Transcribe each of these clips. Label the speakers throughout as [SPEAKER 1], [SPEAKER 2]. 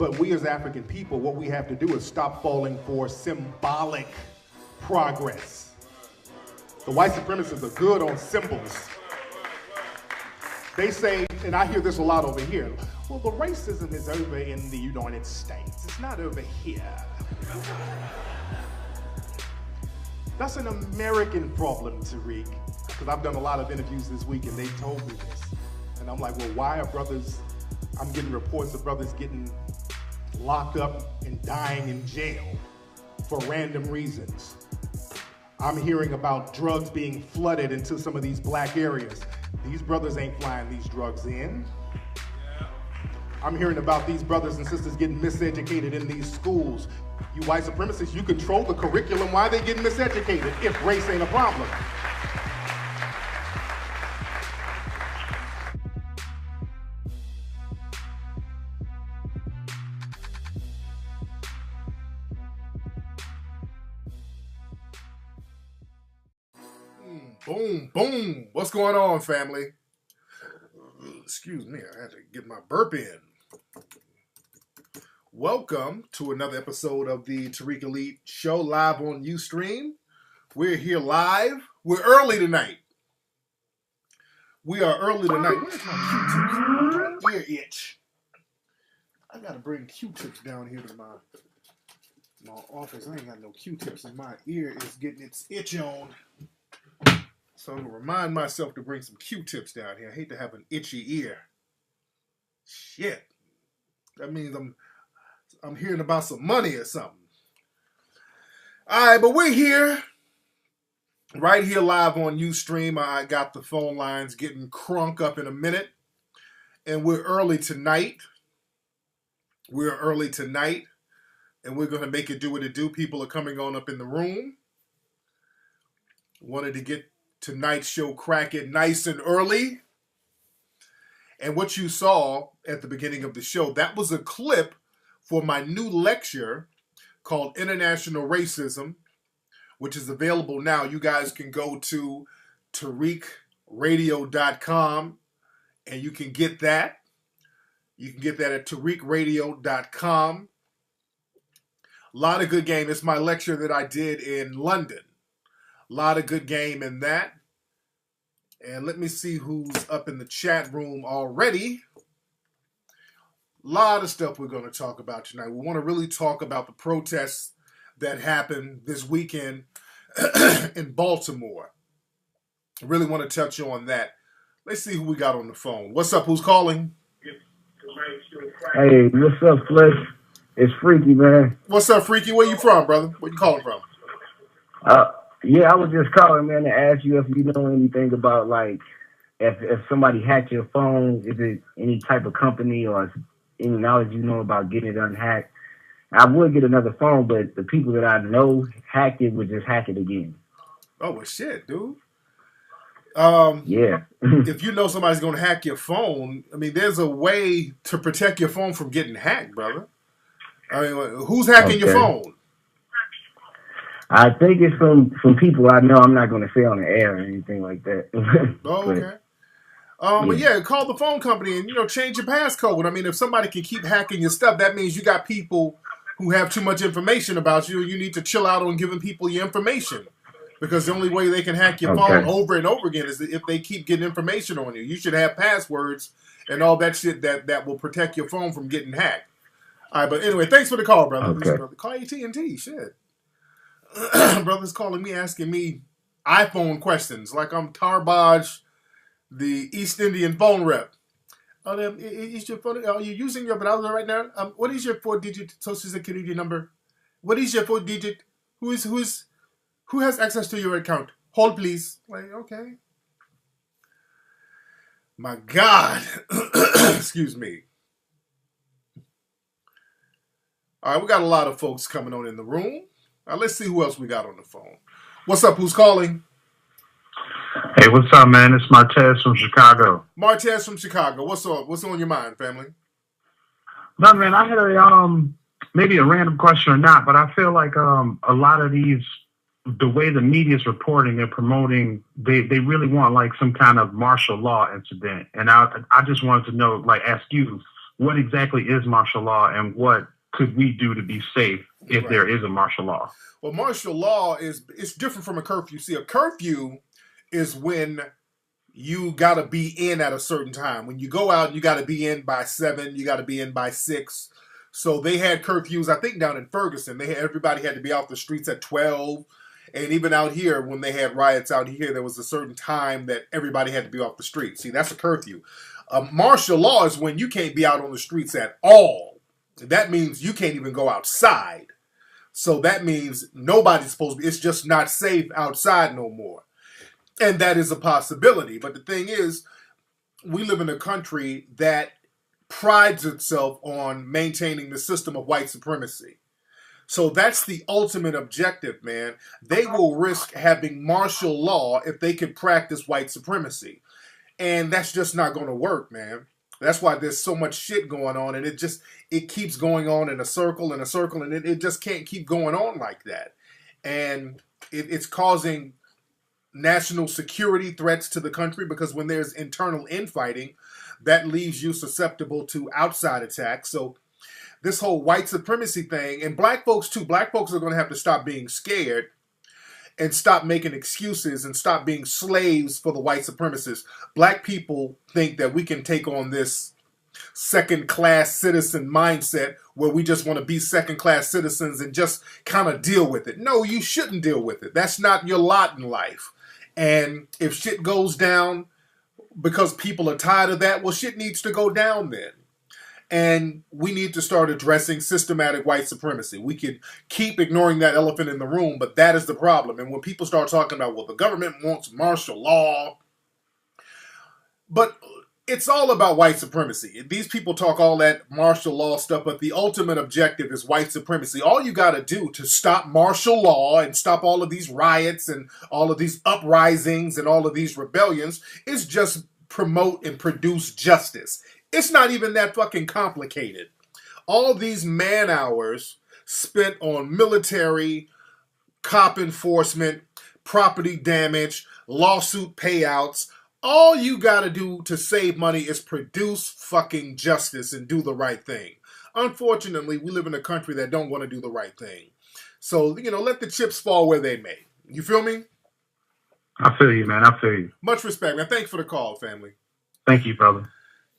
[SPEAKER 1] But we as African people, what we have to do is stop falling for symbolic progress. The white supremacists are good on symbols. They say, and I hear this a lot over here, well, the racism is over in the United States. It's not over here. That's an American problem, Tariq. Because I've done a lot of interviews this week and they told me this. And I'm like, well, why are brothers, I'm getting reports of brothers getting locked up and dying in jail for random reasons. I'm hearing about drugs being flooded into some of these black areas. These brothers ain't flying these drugs in. I'm hearing about these brothers and sisters getting miseducated in these schools. You white supremacists, you control the curriculum. Why are they getting miseducated if race ain't a problem? Boom, boom. What's going on, family? Excuse me, I had to get my burp in. Welcome to another episode of the Tariq Elite Show live on Ustream. We're here live. We're early tonight. We are early tonight. Where's my Q-tips? My ear itch. I gotta bring Q-tips down here to my office. I ain't got no Q-tips and my ear is getting its itch on. So I'm gonna remind myself to bring some Q-tips down here. I hate to have an itchy ear. Shit. That means I'm hearing about some money or something. Alright, but we're here. Right here live on Ustream. I got the phone lines getting crunk up in a minute. And we're early tonight. We're early tonight. And we're gonna make it do what it do. People are coming on up in the room. Wanted to get tonight's show cracking nice and early. And what you saw at the beginning of the show, that was a clip for my new lecture called International Racism, which is available now. You guys can go to tariqradio.com and you can get that. You can get that at tariqradio.com. A lot of good game. It's my lecture that I did in London. A lot of good game in that. And let me see who's up in the chat room already. A lot of stuff we're going to talk about tonight. We want to really talk about the protests that happened this weekend in Baltimore. I really want to touch on that. Let's see who we got on the phone. What's up? Who's calling?
[SPEAKER 2] Hey, what's up, Flex? It's Freaky, man.
[SPEAKER 1] What's up, Freaky? Where you from, brother? Where you calling from?
[SPEAKER 2] Yeah, I was just calling, man, to ask you if you know anything about, like, if somebody hacked your phone, is it any type of company or any knowledge you know about getting it unhacked? I would get another phone, but the people that I know hacked it would just hack it again.
[SPEAKER 1] Oh, well, shit, dude.
[SPEAKER 2] Yeah.
[SPEAKER 1] If you know somebody's going to hack your phone, I mean, there's a way to protect your phone from getting hacked, brother. I mean, who's hacking your phone?
[SPEAKER 2] I think it's from people I know. I'm not going to say on the air or anything like that.
[SPEAKER 1] Oh, okay. But yeah, call the phone company and, change your passcode. I mean, if somebody can keep hacking your stuff, that means you got people who have too much information about you. You need to chill out on giving people your information. Because the only way they can hack your phone over and over again is if they keep getting information on you. You should have passwords and all that shit that will protect your phone from getting hacked. All right, but anyway, thanks for the call, brother.
[SPEAKER 2] Okay.
[SPEAKER 1] Call AT&T, shit. Brother's calling me, asking me iPhone questions like I'm Tarbaj, the East Indian phone rep. Is your phone, are you using your browser right now? What is your 4-digit social security number? What is your 4-digit? Who has access to your account? Hold, please. Like, okay. My God. Excuse me. All right, we got a lot of folks coming on in the room. Let's see who else we got on the phone. What's up? Who's calling?
[SPEAKER 3] Hey, what's up, man? It's Martez from Chicago.
[SPEAKER 1] Martez from Chicago. What's up? What's on your mind, family?
[SPEAKER 3] No, man, I had maybe a random question or not, but I feel like a lot of these, the way the media is reporting and promoting, they really want like some kind of martial law incident. And I just wanted to know, like, ask you, what exactly is martial law and what could we do to be safe if there is a martial law?
[SPEAKER 1] Well, martial law it's different from a curfew. See, a curfew is when you got to be in at a certain time. When you go out, you got to be in by 7, you got to be in by 6. So they had curfews, I think down in Ferguson, everybody had to be off the streets at 12. And even out here, when they had riots out here, there was a certain time that everybody had to be off the streets. See, that's a curfew. Martial law is when you can't be out on the streets at all. That means you can't even go outside. So that means nobody's supposed to be. It's just not safe outside no more. And that is a possibility. But the thing is, we live in a country that prides itself on maintaining the system of white supremacy. So that's the ultimate objective, man. They will risk having martial law if they can practice white supremacy. And that's just not going to work, man. That's why there's so much shit going on, and it keeps going on in a circle, and it just can't keep going on like that. And it's causing national security threats to the country, because when there's internal infighting, that leaves you susceptible to outside attacks. So this whole white supremacy thing, and black folks too, black folks are going to have to stop being scared and stop making excuses and stop being slaves for the white supremacists. Black people think that we can take on this second-class citizen mindset where we just want to be second-class citizens and just kind of deal with it. No, you shouldn't deal with it. That's not your lot in life. And if shit goes down because people are tired of that, well, shit needs to go down then. And we need to start addressing systematic white supremacy. We could keep ignoring that elephant in the room, but that is the problem. And when people start talking about, well, the government wants martial law, but it's all about white supremacy. These people talk all that martial law stuff, but the ultimate objective is white supremacy. All you got to do to stop martial law and stop all of these riots and all of these uprisings and all of these rebellions is just promote and produce justice. It's not even that fucking complicated. All these man hours spent on military, cop enforcement, property damage, lawsuit payouts, all you gotta do to save money is produce fucking justice and do the right thing. Unfortunately, we live in a country that don't want to do the right thing. So, let the chips fall where they may. You feel me?
[SPEAKER 3] I feel you, man. I feel you.
[SPEAKER 1] Much respect, man. Thanks for the call, family.
[SPEAKER 3] Thank you, brother.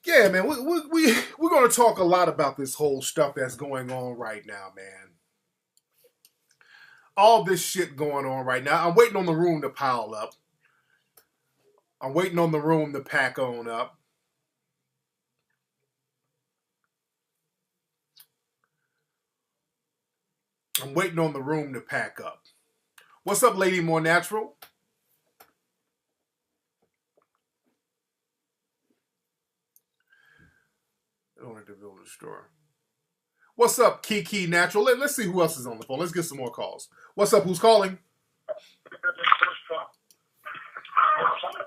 [SPEAKER 1] Yeah, man, we're going to talk a lot about this whole stuff that's going on right now, man. All this shit going on right now. I'm waiting on the room to pile up. I'm waiting on the room to pack on up. I'm waiting on the room to pack up. What's up, Lady More Natural? At the building store. What's up, Kiki Natural? Let's see who else is on the phone. Let's get some more calls. What's up? Who's calling?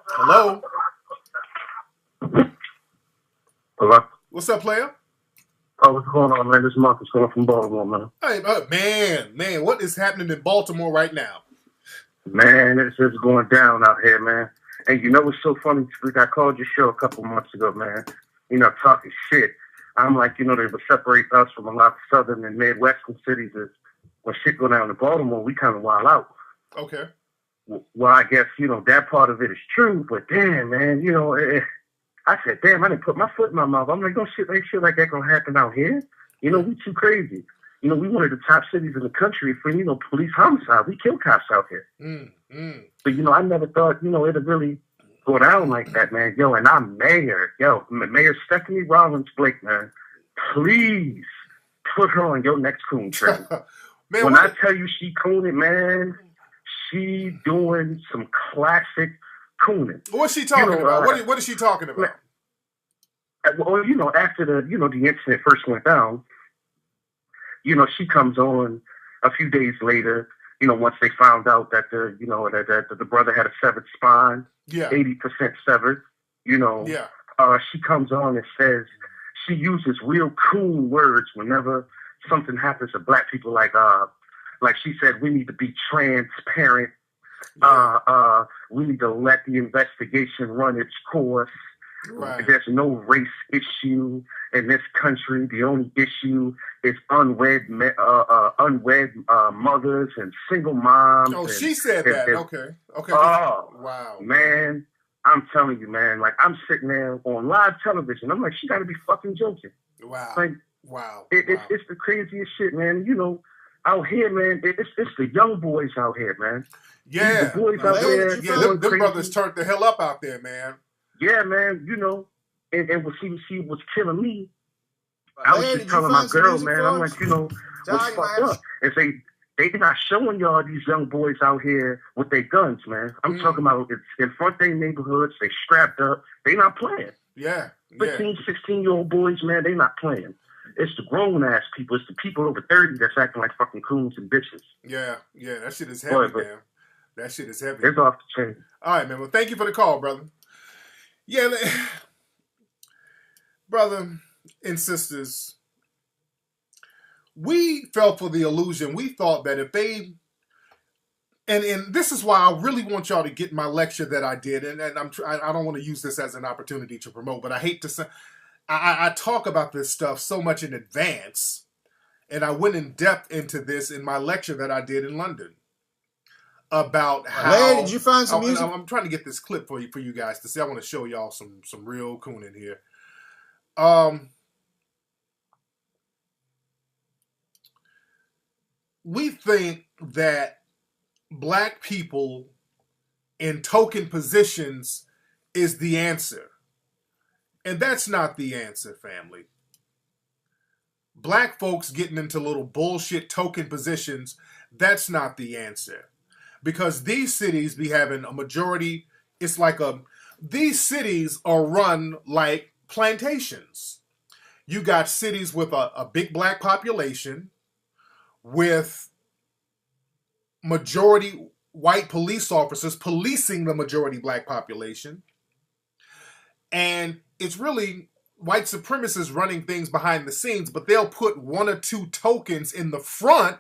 [SPEAKER 1] Hello?
[SPEAKER 3] Hello?
[SPEAKER 1] What's up, player?
[SPEAKER 3] Oh, what's going on, man? This is Marcus calling from Baltimore, man.
[SPEAKER 1] Hey, man, what is happening in Baltimore right now?
[SPEAKER 3] Man, it's just going down out here, man. And you know what's so funny? I called your show a couple months ago, man. Talking shit. I'm like, they would separate us from a lot of southern and Midwestern cities. Is when shit go down to Baltimore, we kind of wild out.
[SPEAKER 1] Okay.
[SPEAKER 3] Well, I guess, that part of it is true, but damn, man, I said, damn, I didn't put my foot in my mouth. I'm like, don't shit like that gonna happen out here. We too crazy. We one of the top cities in the country for, police homicide. We kill cops out here. So, I never thought, it'd really go down like that, man. Yo, and I'm Mayor Stephanie Rollins Blake, man. Please put her on your next coon train. Man, when I tell you she cooning, man, she doing some classic cooning.
[SPEAKER 1] What's she talking about? What is she talking about?
[SPEAKER 3] Well, after the incident first went down, she comes on a few days later. Once they found out that the brother had a severed spine, 80% severed, she comes on and says she uses real cool words whenever something happens to black people. Like she said, we need to be transparent. We need to let the investigation run its course.
[SPEAKER 1] Right.
[SPEAKER 3] There's no race issue in this country. The only issue is unwed mothers and single moms.
[SPEAKER 1] Oh,
[SPEAKER 3] And
[SPEAKER 1] she said that. Okay. Okay.
[SPEAKER 3] oh,
[SPEAKER 1] Wow.
[SPEAKER 3] man, I'm telling you, man. Like, I'm sitting there on live television. I'm like, she got to be fucking joking.
[SPEAKER 1] Wow.
[SPEAKER 3] Like,
[SPEAKER 1] wow.
[SPEAKER 3] It's the craziest shit, man. You know, out here, man, it's the young boys out here, man.
[SPEAKER 1] Yeah.
[SPEAKER 3] The boys out there.
[SPEAKER 1] Yeah, them brothers turned the hell up out there, man.
[SPEAKER 3] Yeah, man. You know, and what she was killing me. I was just telling my girl, man, I'm like, you know, what's fucked up? And they not showing y'all these young boys out here with their guns, man. I'm talking about it's in front of their neighborhoods. They strapped up. They not playing.
[SPEAKER 1] Yeah.
[SPEAKER 3] 15, 16-year-old boys, man, they not playing. It's the grown-ass people. It's the people over 30 that's acting like fucking coons and bitches.
[SPEAKER 1] Yeah. That shit is heavy, man. That shit is heavy.
[SPEAKER 3] It's off the chain.
[SPEAKER 1] All right, man. Well, thank you for the call, brother. Yeah, brother and sisters, we fell for the illusion. We thought that if they, and this is why I really want y'all to get my lecture that I did, and I don't want to use this as an opportunity to promote, but I hate to say, I talk about this stuff so much in advance, and I went in depth into this in my lecture that I did in London about how.
[SPEAKER 4] Hey, did you find some music?
[SPEAKER 1] I'm trying to get this clip for you guys to see. I want to show y'all some real cooning here. We think that black people in token positions is the answer. And that's not the answer, family. Black folks getting into little bullshit token positions, that's not the answer. Because these cities be having a majority, these cities are run like plantations. You got cities with a big black population, with majority white police officers policing the majority black population. And it's really white supremacists running things behind the scenes, but they'll put one or two tokens in the front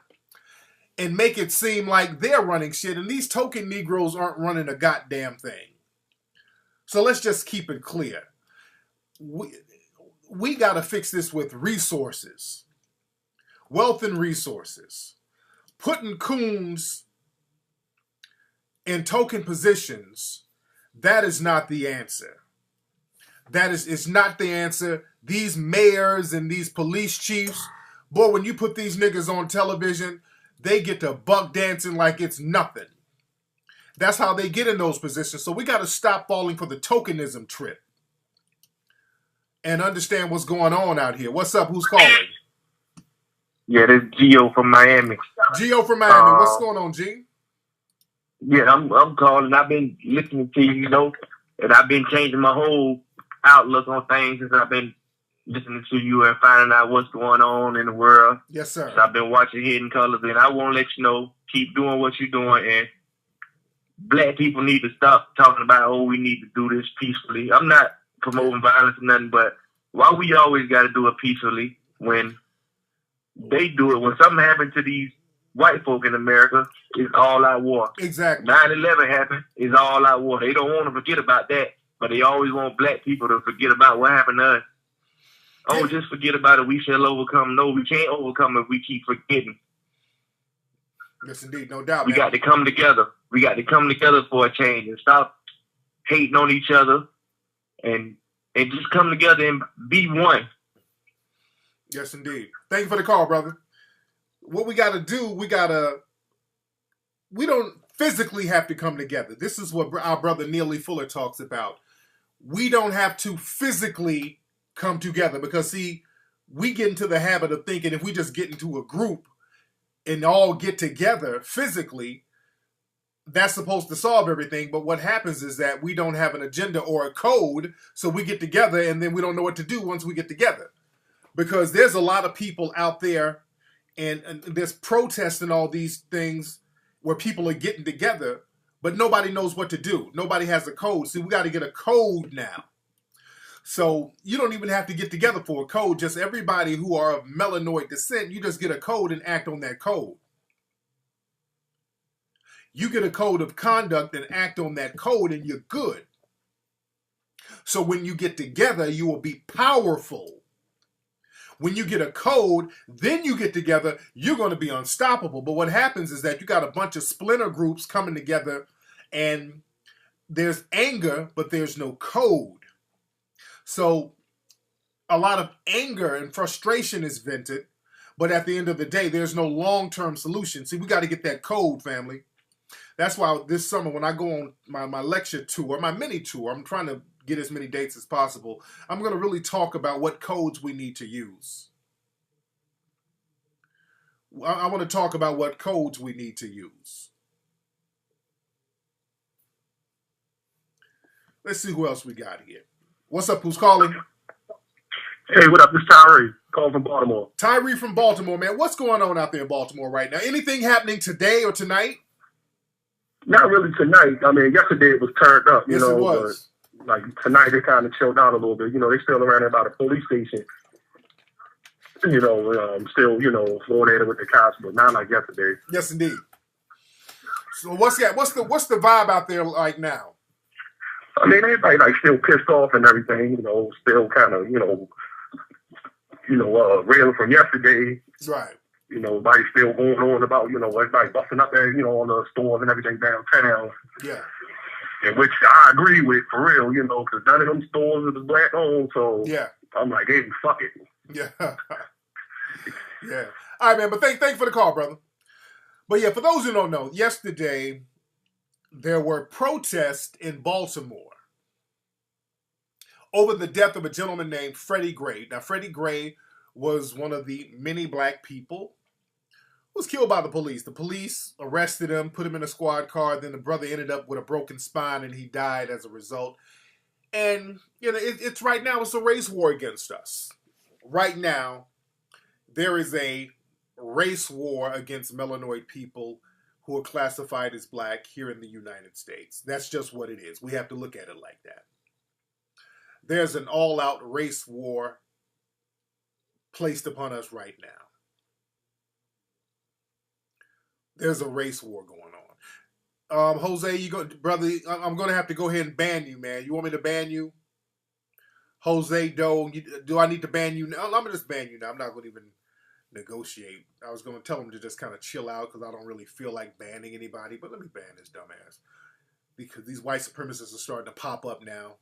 [SPEAKER 1] and make it seem like they're running shit. And these token Negroes aren't running a goddamn thing. So let's just keep it clear. We got to fix this with resources. Wealth and resources. Putting coons in token positions, that is not the answer. It's not the answer. These mayors and these police chiefs, boy, when you put these niggas on television, they get to buck dancing like it's nothing. That's how they get in those positions. So we got to stop falling for the tokenism trip and understand what's going on out here. What's up? Who's calling?
[SPEAKER 3] Yeah, this is Gio from Miami.
[SPEAKER 1] Gio from Miami. What's going on, G?
[SPEAKER 3] Yeah, I'm calling. I've been listening to you, and I've been changing my whole outlook on things since I've been listening to you and finding out what's going on in the world.
[SPEAKER 1] Yes, sir.
[SPEAKER 3] So I've been watching Hidden Colors, and I want to let you know, keep doing what you're doing, and black people need to stop talking about, we need to do this peacefully. I'm not promoting violence or nothing, but why we always got to do it peacefully when they do it? When something happened to these white folk in America, it's all out war.
[SPEAKER 1] Exactly.
[SPEAKER 3] 9/11 happened, it's all out war. They don't want to forget about that, but they always want black people to forget about what happened to us. Oh, just forget about it. We shall overcome. No, we can't overcome if we keep forgetting.
[SPEAKER 1] Yes, indeed. No doubt,
[SPEAKER 3] We got to come together. We got to come together for a change and stop hating on each other and just come together and be one.
[SPEAKER 1] Yes, indeed. Thank you for the call, brother. What we got to do, we don't physically have to come together. This is what our brother Neely Fuller talks about. We don't have to physically come together because, see, we get into the habit of thinking if we just get into a group and all get together physically, that's supposed to solve everything. But what happens is that we don't have an agenda or a code, so we get together and then we don't know what to do once we get together. Because there's a lot of people out there and there's protests and all these things where people are getting together, but nobody knows what to do. Nobody has a code. See, we got to get a code now. So you don't even have to get together for a code. Just everybody who are of melanoid descent, you just get a code and act on that code. You get a code of conduct and act on that code and you're good. So when you get together, you will be powerful. When you get a code, then you get together, you're going to be unstoppable. But what happens is that you got a bunch of splinter groups coming together, and there's anger, but there's no code. So a lot of anger and frustration is vented, but at the end of the day, there's no long-term solution. See, we got to get that code, family. That's why this summer, when I go on my lecture tour, my mini tour, I'm trying to get as many dates as possible. I'm going to really talk about what codes we need to use. I want to talk about what codes we need to use. Let's see who else we got here. What's up? Who's calling?
[SPEAKER 4] Hey, what up? This is Tariq, calling from Baltimore.
[SPEAKER 1] Tariq from Baltimore, man. What's going on out there in Baltimore right now? Anything happening today or tonight?
[SPEAKER 4] Not really tonight. I mean, yesterday it was turned up,
[SPEAKER 1] Yes, it was.
[SPEAKER 4] But, like, tonight they kind of chilled out a little bit. You know, they still around there by the police station. You know, still, you know, going at it with the cops, but not like yesterday.
[SPEAKER 1] Yes, indeed. So what's the vibe out there like now?
[SPEAKER 4] I mean, everybody like still pissed off and everything. You know, still kind of, reeling from yesterday.
[SPEAKER 1] Right.
[SPEAKER 4] You know, everybody's still going on about, you know, everybody busting up there, you know, on the stores and everything downtown.
[SPEAKER 1] Yeah.
[SPEAKER 4] And which I agree with, for real, you know, because none of them stores is black owned. So
[SPEAKER 1] yeah,
[SPEAKER 4] I'm like, hey, fuck it.
[SPEAKER 1] Yeah. Yeah. All right, man. But thank you for the call, brother. But yeah, for those who don't know, yesterday there were protests in Baltimore over the death of a gentleman named Freddie Gray. Now, Freddie Gray was one of the many black people who was killed by the police. The police arrested him, put him in a squad car. Then the brother ended up with a broken spine, and he died as a result. And, you know, it's right now, it's a race war against us. Right now, there is a race war against melanoid people who are classified as black here in the United States. That's just what it is. We have to look at it like that. There's an all-out race war placed upon us right now. There's a race war going on. Jose, brother, I'm going to have to go ahead and ban you, man. You want me to ban you? Jose Doe, do I need to ban you? I'm going to just ban you now. I'm not going to even negotiate. I was going to tell him to just kind of chill out because I don't really feel like banning anybody, but let me ban this dumbass because these white supremacists are starting to pop up now.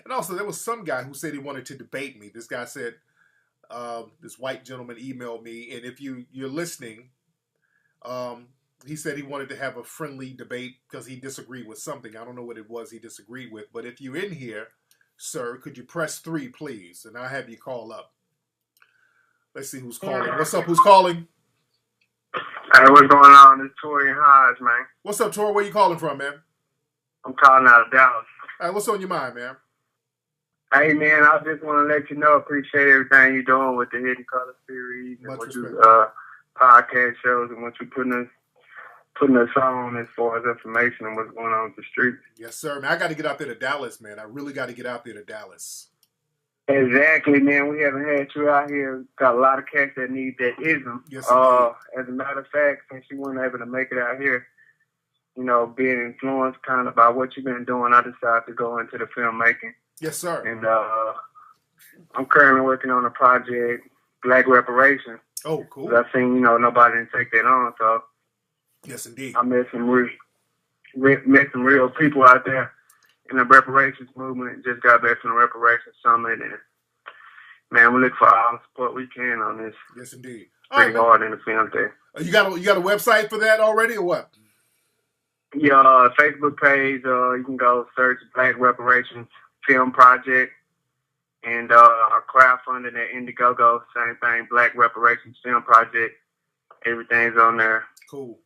[SPEAKER 1] And also, there was some guy who said he wanted to debate me. This guy said, this white gentleman emailed me, and if you're listening, he said he wanted to have a friendly debate because he disagreed with something. I don't know what it was he disagreed with, but if you're in here, sir, could you press 3, please? And I'll have you call up. Let's see who's calling. What's up? Who's calling?
[SPEAKER 5] Hey, what's going on? It's Tori and Hodge, man.
[SPEAKER 1] What's up, Tori? Where you calling from, man?
[SPEAKER 5] I'm calling out of Dallas.
[SPEAKER 1] All right, what's on your mind, man?
[SPEAKER 5] Hey, man, I just want to let you know, appreciate everything you're doing with the Hidden Color series and what you podcast shows and what you're putting us on as far as information and what's going on with the streets.
[SPEAKER 1] Yes, sir, man. I got to get out there to Dallas, man. I really got to get out there to Dallas.
[SPEAKER 5] Exactly, man. We haven't had you out here. Got a lot of cats that need that ism.
[SPEAKER 1] Yes,
[SPEAKER 5] as a matter of fact, since you weren't able to make it out here, you know, being influenced kind of by what you've been doing, I decided to go into the filmmaking.
[SPEAKER 1] Yes, sir.
[SPEAKER 5] And I'm currently working on a project, Black Reparations.
[SPEAKER 1] Oh, cool.
[SPEAKER 5] I've seen, you know, nobody didn't take that on, so
[SPEAKER 1] yes, indeed.
[SPEAKER 5] I met some real people out there in the reparations movement. Just got back from the reparations summit, and man, we look for all the support we can on this.
[SPEAKER 1] Yes, indeed.
[SPEAKER 5] Pretty hard in the film thing.
[SPEAKER 1] You got a website for that already, or what?
[SPEAKER 5] Yeah, Facebook page. You can go search Black Reparations Film Project, and our crowdfunding at Indiegogo. Same thing, Black Reparations Film Project. Everything's on there.
[SPEAKER 1] Cool.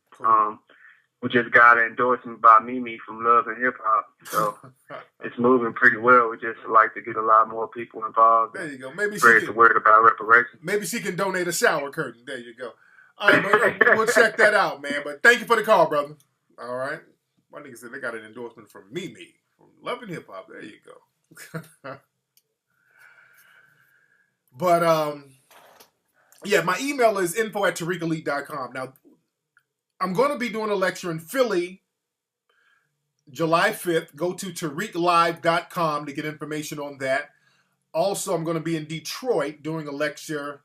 [SPEAKER 5] We just got an endorsement by Mimi from Love and Hip Hop, so it's moving pretty well. We just like to get a lot more people involved.
[SPEAKER 1] There you go. Maybe
[SPEAKER 5] spread the word about reparations.
[SPEAKER 1] Maybe she can donate a shower curtain. There you go. All right, but we'll check that out, man. But thank you for the call, brother. All right. My nigga said they got an endorsement from Mimi from Love and Hip Hop. There you go. But yeah, my email is info@tariqelite.com. Now, I'm going to be doing a lecture in Philly July 5th. Go to tariqlive.com to get information on that. Also, I'm going to be in Detroit doing a lecture,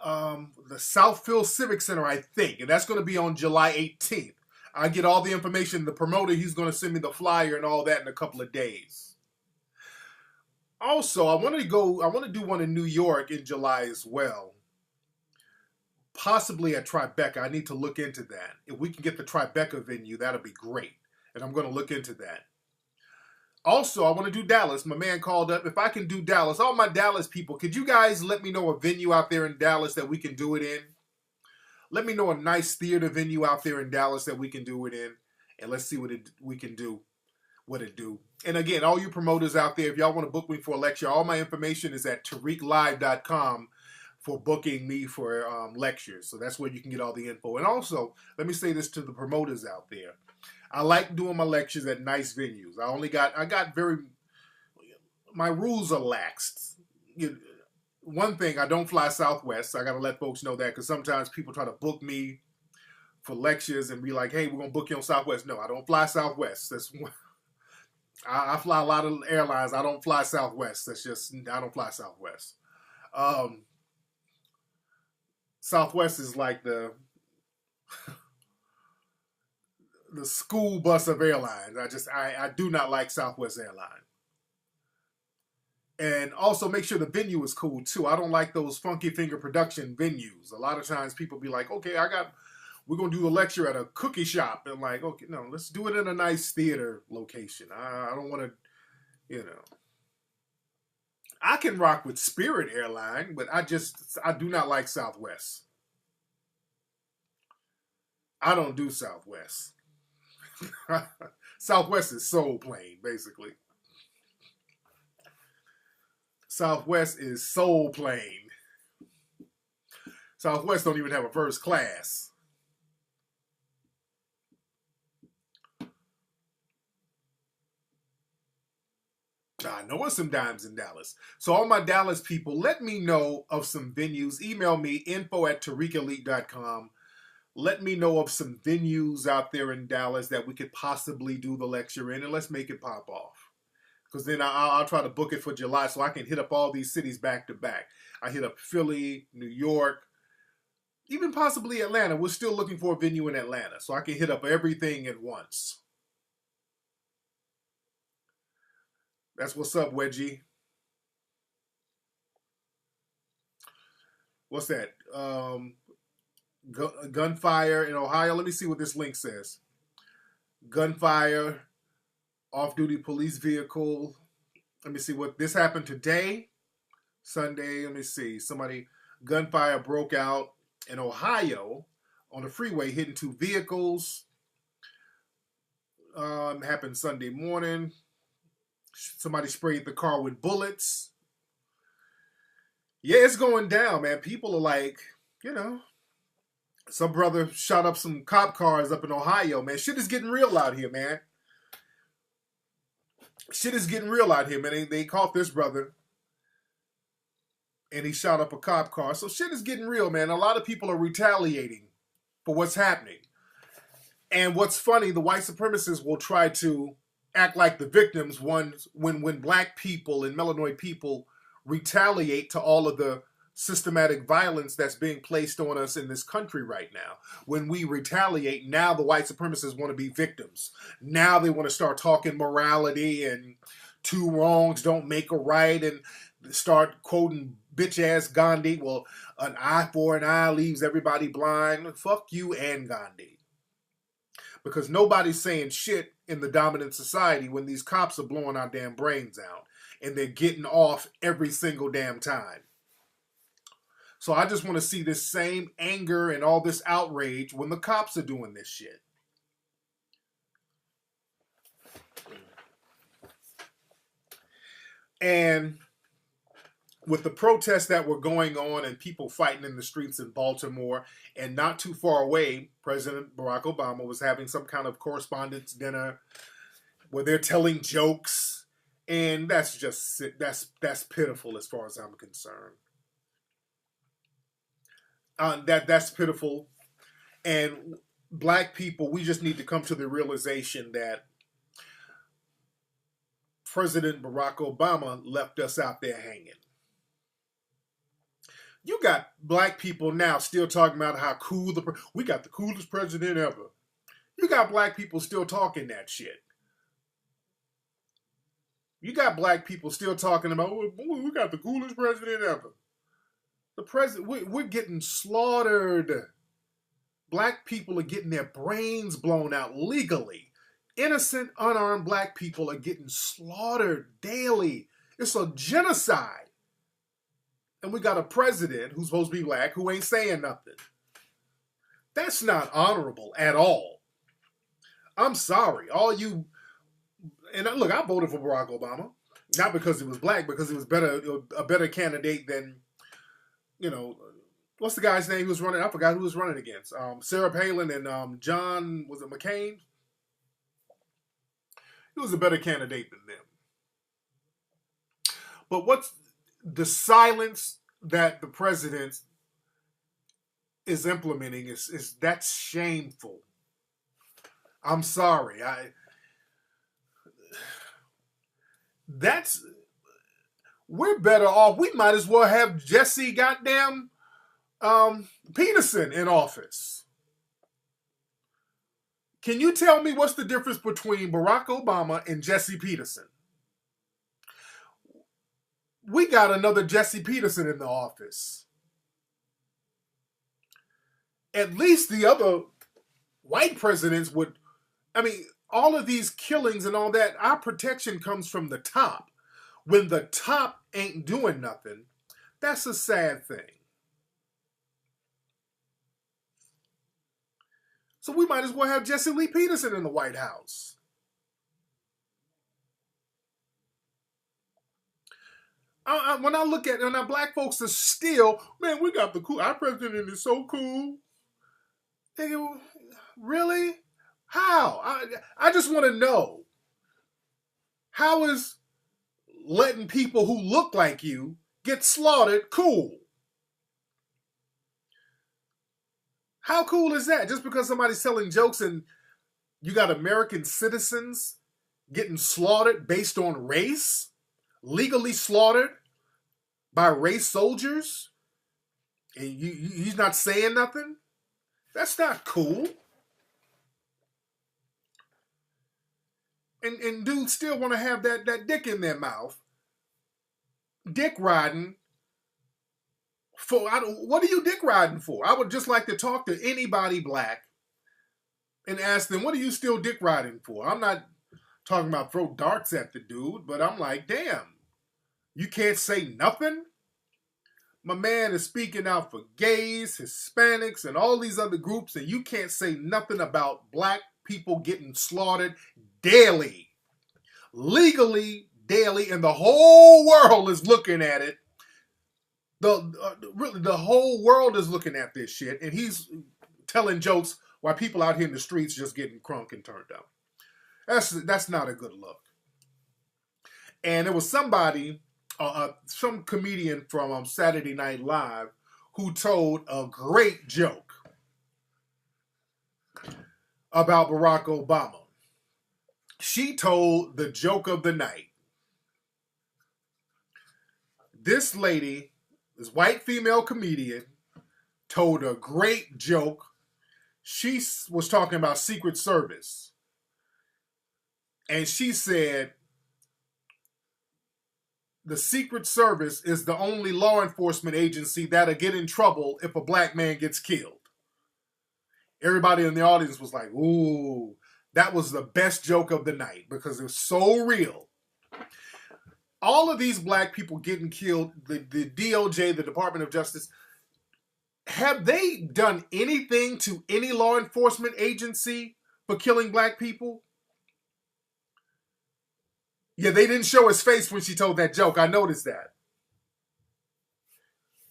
[SPEAKER 1] the Southfield Civic Center, I think, and that's going to be on July 18th. I get all the information. The promoter, he's going to send me the flyer and all that in a couple of days. Also, I want to do one in New York in July as well. Possibly at Tribeca. I need to look into that. If we can get the Tribeca venue, that'll be great. And I'm going to look into that. Also, I want to do Dallas. My man called up. If I can do Dallas, all my Dallas people, could you guys let me know a venue out there in Dallas that we can do it in? Let me know a nice theater venue out there in Dallas that we can do it in. And let's see what we can do. What it do. And again, all you promoters out there, if y'all want to book me for a lecture, all my information is at tariqlive.com for booking me for lectures. So that's where you can get all the info. And also, let me say this to the promoters out there. I like doing my lectures at nice venues. My rules are laxed. One thing, I don't fly Southwest. I got to let folks know that, because sometimes people try to book me for lectures and be like, hey, we're going to book you on Southwest. No, I don't fly Southwest. I fly a lot of airlines. I don't fly Southwest. I don't fly Southwest. Southwest is like the school bus of airlines. I do not like Southwest Airlines. And also make sure the venue is cool too. I don't like those funky finger production venues. A lot of times people be like, okay, we're going to do a lecture at a cookie shop. And like, okay, no, let's do it in a nice theater location. I don't want to, I can rock with Spirit Airline, but I do not like Southwest. I don't do Southwest. Southwest is soul plane, basically. Southwest is soul plane. Southwest don't even have a first class. I know some dimes in Dallas. So all my Dallas people, let me know of some venues. Email me, info@tariqelite.com. Let me know of some venues out there in Dallas that we could possibly do the lecture in, and let's make it pop off. Because then I'll try to book it for July so I can hit up all these cities back to back. I hit up Philly, New York, even possibly Atlanta. We're still looking for a venue in Atlanta, so I can hit up everything at once. That's what's up, Wedgie. What's that? Gunfire in Ohio. Let me see what this link says. Gunfire, off-duty police vehicle. Let me see what this happened today. Sunday. Let me see. Gunfire broke out in Ohio on the freeway, hitting two vehicles. Happened Sunday morning. Somebody sprayed the car with bullets. Yeah, it's going down, man. People are like, some brother shot up some cop cars up in Ohio, man. Shit is getting real out here, man. Shit is getting real out here, man. They caught this brother, and he shot up a cop car. So shit is getting real, man. A lot of people are retaliating for what's happening. And what's funny, the white supremacists will try to act like the victims when black people and melanoid people retaliate to all of the systematic violence that's being placed on us in this country right now. When we retaliate, now the white supremacists want to be victims. Now they want to start talking morality and two wrongs don't make a right, and start quoting bitch-ass Gandhi. Well, an eye for an eye leaves everybody blind. Fuck you and Gandhi. Because nobody's saying shit in the dominant society when these cops are blowing our damn brains out. And they're getting off every single damn time. So I just want to see this same anger and all this outrage when the cops are doing this shit. And with the protests that were going on and people fighting in the streets in Baltimore, and not too far away, President Barack Obama was having some kind of correspondence dinner where they're telling jokes, and that's pitiful as far as I'm concerned. That's pitiful, and black people, we just need to come to the realization that President Barack Obama left us out there hanging. You got black people now still talking about how cool we got the coolest president ever. You got black people still talking that shit. You got black people still talking about, oh, we got the coolest president ever. The president, we're getting slaughtered. Black people are getting their brains blown out legally. Innocent, unarmed black people are getting slaughtered daily. It's a genocide. And we got a president who's supposed to be black who ain't saying nothing. That's not honorable at all. I'm sorry. All you, and look, I voted for Barack Obama. Not because he was black, because he was a better candidate than, you know, what's the guy's name who was running? I forgot who was running against. Sarah Palin and John, was it McCain? He was a better candidate than them. But what's the silence that the president is implementing is that's shameful. I'm sorry. We're better off. We might as well have Jesse goddamn Peterson in office. Can you tell me what's the difference between Barack Obama and Jesse Peterson? We got another Jesse Peterson in the office. At least the other white presidents would, I mean, all of these killings and all that, our protection comes from the top. When the top ain't doing nothing, that's a sad thing. So we might as well have Jesse Lee Peterson in the White House. When I look at it, when black folks are still, man, we got the cool, our president is so cool. They go, really? How? I just want to know. How is letting people who look like you get slaughtered cool? How cool is that? Just because somebody's telling jokes and you got American citizens getting slaughtered based on race? Legally slaughtered by race soldiers? And he's not saying nothing? That's not cool. And dudes still want to have that dick in their mouth. Dick riding. What are you dick riding for? I would just like to talk to anybody black and ask them, what are you still dick riding for? I'm not talking about throw darts at the dude, but I'm like, damn, you can't say nothing? My man is speaking out for gays, Hispanics, and all these other groups, and you can't say nothing about black people getting slaughtered daily. Legally, daily, and the whole world is looking at it. Really, the whole world is looking at this shit, and he's telling jokes while people out here in the streets just getting crunk and turned up. That's not a good look. And there was somebody, some comedian from Saturday Night Live, who told a great joke about Barack Obama. She told the joke of the night. This lady, this white female comedian, told a great joke. She was talking about Secret Service. And she said, the Secret Service is the only law enforcement agency that'll get in trouble if a black man gets killed. Everybody in the audience was like, ooh, that was the best joke of the night because it was so real. All of these black people getting killed, the DOJ, the Department of Justice, have they done anything to any law enforcement agency for killing black people? Yeah, they didn't show his face when she told that joke. I noticed that.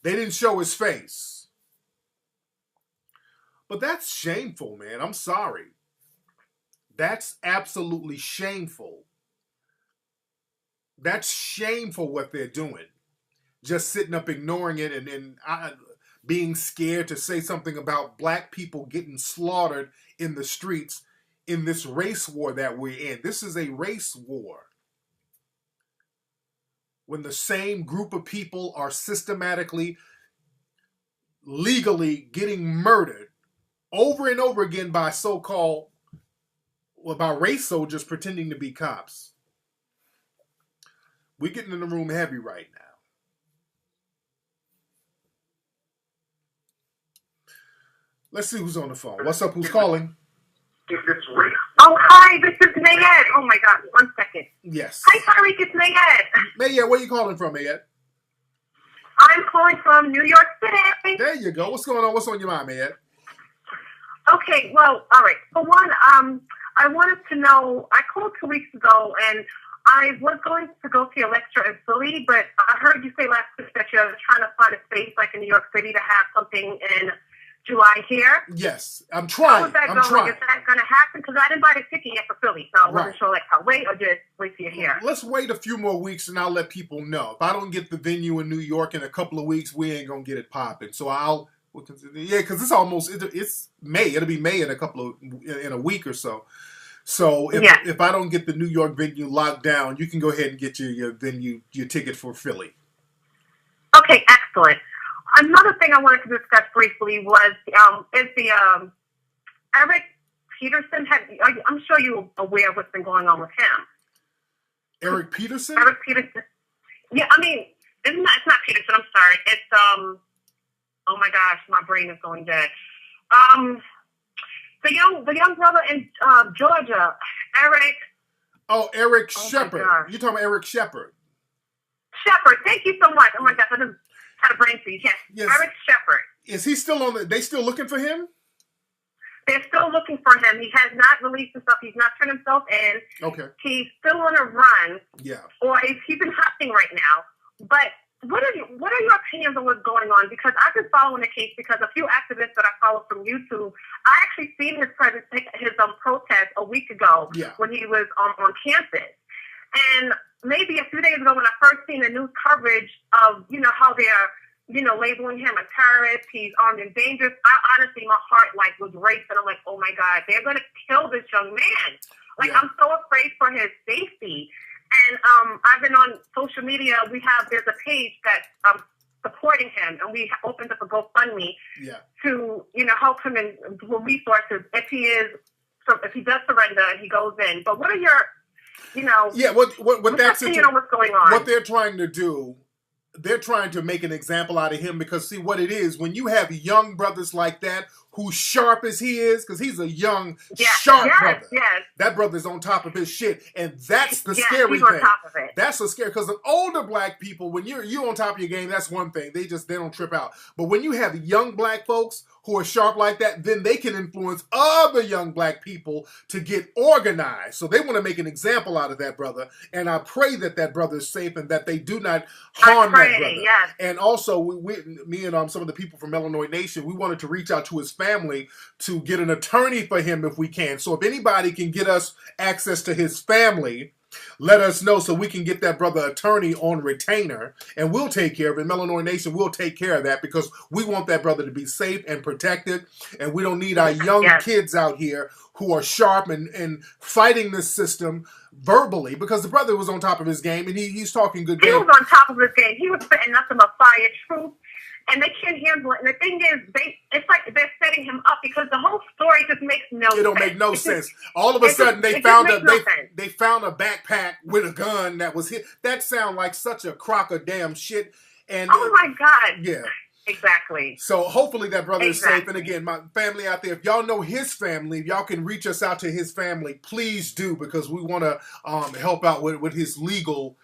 [SPEAKER 1] They didn't show his face. But that's shameful, man. I'm sorry. That's absolutely shameful. That's shameful what they're doing. Just sitting up ignoring it and being scared to say something about black people getting slaughtered in the streets in this race war that we're in. This is a race war. when the same group of people are systematically, legally getting murdered over and over again by so-called, well, by race soldiers pretending to be cops. We're getting in the room heavy right now. Let's see who's on the phone. What's up? Who's calling?
[SPEAKER 6] Oh, hi, this is Mayette. Oh, my God. 1 second.
[SPEAKER 1] Yes.
[SPEAKER 6] Hi, Tariq. It's Mayette.
[SPEAKER 1] Mayette, where are you calling from, Mayette?
[SPEAKER 6] I'm calling from New York City.
[SPEAKER 1] There you go. What's going on? What's on your mind, Mayette?
[SPEAKER 6] Okay, well, all right. For one, I wanted to know, I called 2 weeks ago, and I was going to go to your lecture in Philly, but I heard you say last week that you're trying to find a space like in New York City to have something in July here.
[SPEAKER 1] Yes, I'm trying.
[SPEAKER 6] How is that
[SPEAKER 1] I'm
[SPEAKER 6] going?
[SPEAKER 1] trying.
[SPEAKER 6] Is that going to happen? Because I didn't buy the ticket yet for Philly, so I wasn't
[SPEAKER 1] Right.
[SPEAKER 6] sure like how wait or just wait till you're here.
[SPEAKER 1] Let's wait a few more weeks and I'll let people know. If I don't get the venue in New York in a couple of weeks, we ain't gonna get it popping. So because it's almost it's May. It'll be May in a week or so. So if I don't get the New York venue locked down, you can go ahead and get your ticket for Philly.
[SPEAKER 6] Okay, excellent. Another thing I wanted to discuss briefly was Eric Peterson. I'm sure you're aware of what's been going on with him.
[SPEAKER 1] Eric Peterson?
[SPEAKER 6] Eric Peterson. Yeah, I mean, it's not Peterson. I'm sorry. It's oh my gosh, my brain is going dead. The young brother in Georgia, Eric.
[SPEAKER 1] Oh, Eric Shepard. You're talking about Eric Shepard.
[SPEAKER 6] Shepard. Thank you so much. Oh my gosh, I just had a brain freeze. Yes. Eric Shepard.
[SPEAKER 1] Is he still on they still looking for him?
[SPEAKER 6] They're still looking for him. He has not released himself. He's not turned himself in.
[SPEAKER 1] Okay.
[SPEAKER 6] He's still on a run.
[SPEAKER 1] Yeah.
[SPEAKER 6] Or he's in hiding right now. But what are your opinions on what's going on? Because I've been following the case because a few activists that I follow from YouTube, I actually seen his protest a week ago when he was on campus. And maybe a few days ago when I first seen the news coverage of, how they're, labeling him a terrorist, he's armed and dangerous, honestly, my heart, was racing. I'm like, oh, my God, they're going to kill this young man. I'm so afraid for his safety. And I've been on social media. There's a page that's supporting him, and we opened up a GoFundMe to, help him in resources if he does surrender and he goes in. But what are your,
[SPEAKER 1] what that's
[SPEAKER 6] what's going on?
[SPEAKER 1] What they're trying to do, they're trying to make an example out of him because see what it is when you have young brothers like that who's sharp as he is, because he's a young, sharp brother. Yes. That brother's on top of his shit, and that's the scary thing. On top of it. That's the scary because the older black people, when you're on top of your game, that's one thing. They don't trip out. But when you have young black folks who are sharp like that, then they can influence other young black people to get organized. So they want to make an example out of that brother, and I pray that that brother is safe and that they do not harm that brother. Yes. And also, me and some of the people from Illinois Nation, we wanted to reach out to his family to get an attorney for him if we can. So if anybody can get us access to his family, let us know so we can get that brother attorney on retainer, and we'll take care of it. Illinois Nation will take care of that because we want that brother to be safe and protected, and we don't need our young kids out here who are sharp and fighting this system verbally, because the brother was on top of his game and he's talking good game.
[SPEAKER 6] He was on top of his game. He was spitting nothing but fire, truth. And they can't handle it. And the thing is, it's like they're setting him up because the whole story just makes no sense. It don't make no sense. All of a sudden, they found a backpack with a gun that was hit. That sounds like such a crock of damn shit. And oh my God.
[SPEAKER 1] Yeah.
[SPEAKER 6] Exactly.
[SPEAKER 1] So hopefully that brother is safe. And again, my family out there, if y'all know his family, if y'all can reach us out to his family, please do, because we want to help out with his legal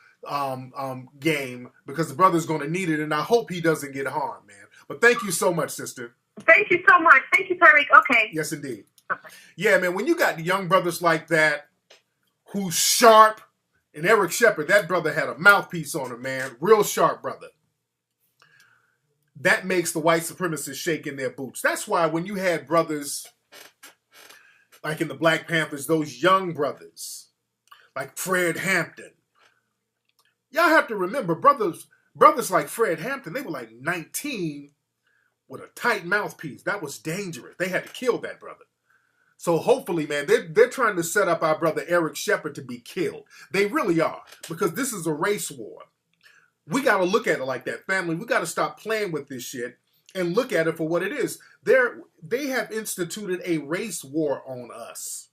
[SPEAKER 1] game, because the brother's going to need it, and I hope he doesn't get harmed, man. But thank you so much, sister.
[SPEAKER 6] Thank you so much. Thank you, Tariq. Okay.
[SPEAKER 1] Yes, indeed. Yeah, man, when you got young brothers like that who's sharp, and Eric Shepard, that brother had a mouthpiece on him, man. Real sharp brother. That makes the white supremacists shake in their boots. That's why when you had brothers like in the Black Panthers, those young brothers, like Fred Hampton, y'all have to remember, brothers like Fred Hampton, they were like 19 with a tight mouthpiece. That was dangerous. They had to kill that brother. So hopefully, man, they're trying to set up our brother Eric Shepard to be killed. They really are, because this is a race war. We got to look at it like that, family. We got to stop playing with this shit and look at it for what it is. They have instituted a race war on us.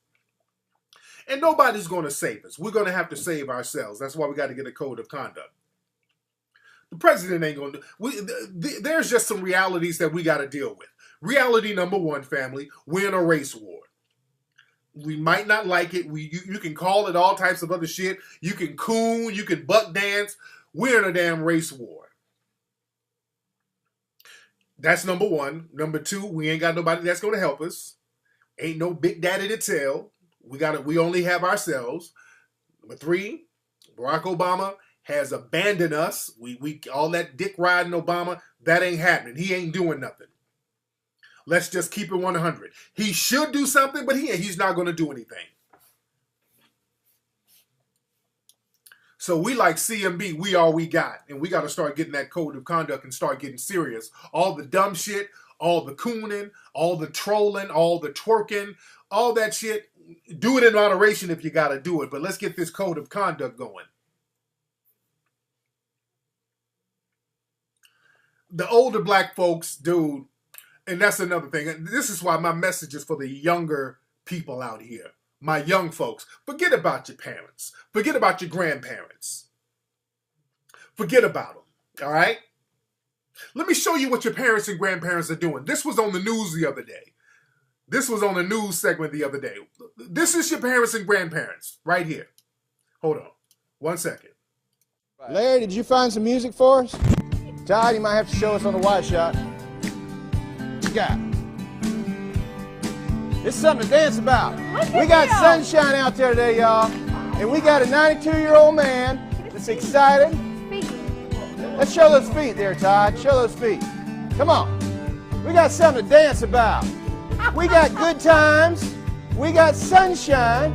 [SPEAKER 1] And nobody's going to save us. We're going to have to save ourselves. That's why we got to get a code of conduct. The president ain't going to. There's just some realities that we got to deal with. Reality number one, family, we're in a race war. We might not like it. You can call it all types of other shit. You can coon, you can buck dance. We're in a damn race war. That's number one. Number two, we ain't got nobody that's going to help us. Ain't no big daddy to tell. We only have ourselves. Number three, Barack Obama has abandoned us. We all that dick riding Obama, that ain't happening. He ain't doing nothing. Let's just keep it 100. He should do something, but he's not going to do anything. So we like CMB, we all we got. And we got to start getting that code of conduct and start getting serious. All the dumb shit, all the cooning, all the trolling, all the twerking, all that shit. Do it in moderation if you got to do it. But let's get this code of conduct going. The older black folks, dude, and that's another thing. This is why my message is for the younger people out here. My young folks. Forget about your parents. Forget about your grandparents. Forget about them. All right? Let me show you what your parents and grandparents are doing. This was on the news the other day. This was on a news segment the other day. This is your parents and grandparents right here. Hold on. 1 second.
[SPEAKER 7] Larry, did you find some music for us? Todd, you might have to show us on the wide shot. What you got? It's something to dance about. We got sunshine out there today, y'all. And we got a 92-year-old man that's excited. Let's show those feet there, Todd. Show those feet. Come on. We got something to dance about. We got good times. We got sunshine.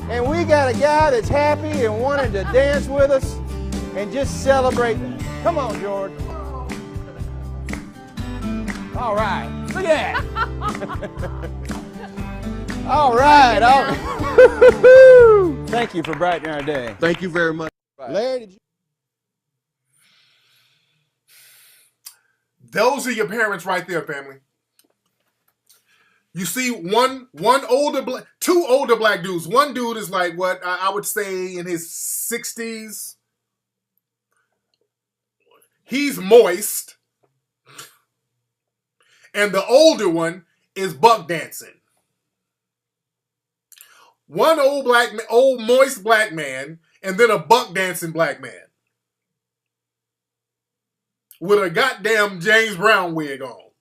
[SPEAKER 7] And we got a guy that's happy and wanting to dance with us and just celebrate. Come on, George. All right. Look at that. All right. All right. Thank you for brightening our day.
[SPEAKER 8] Thank you very much.
[SPEAKER 7] Larry, did you?
[SPEAKER 1] Those are your parents right there, family. You see two older black dudes. One dude is like, what, I would say in his 60s. He's moist. And the older one is buck dancing. One old moist black man, and then a buck dancing black man. With a goddamn James Brown wig on.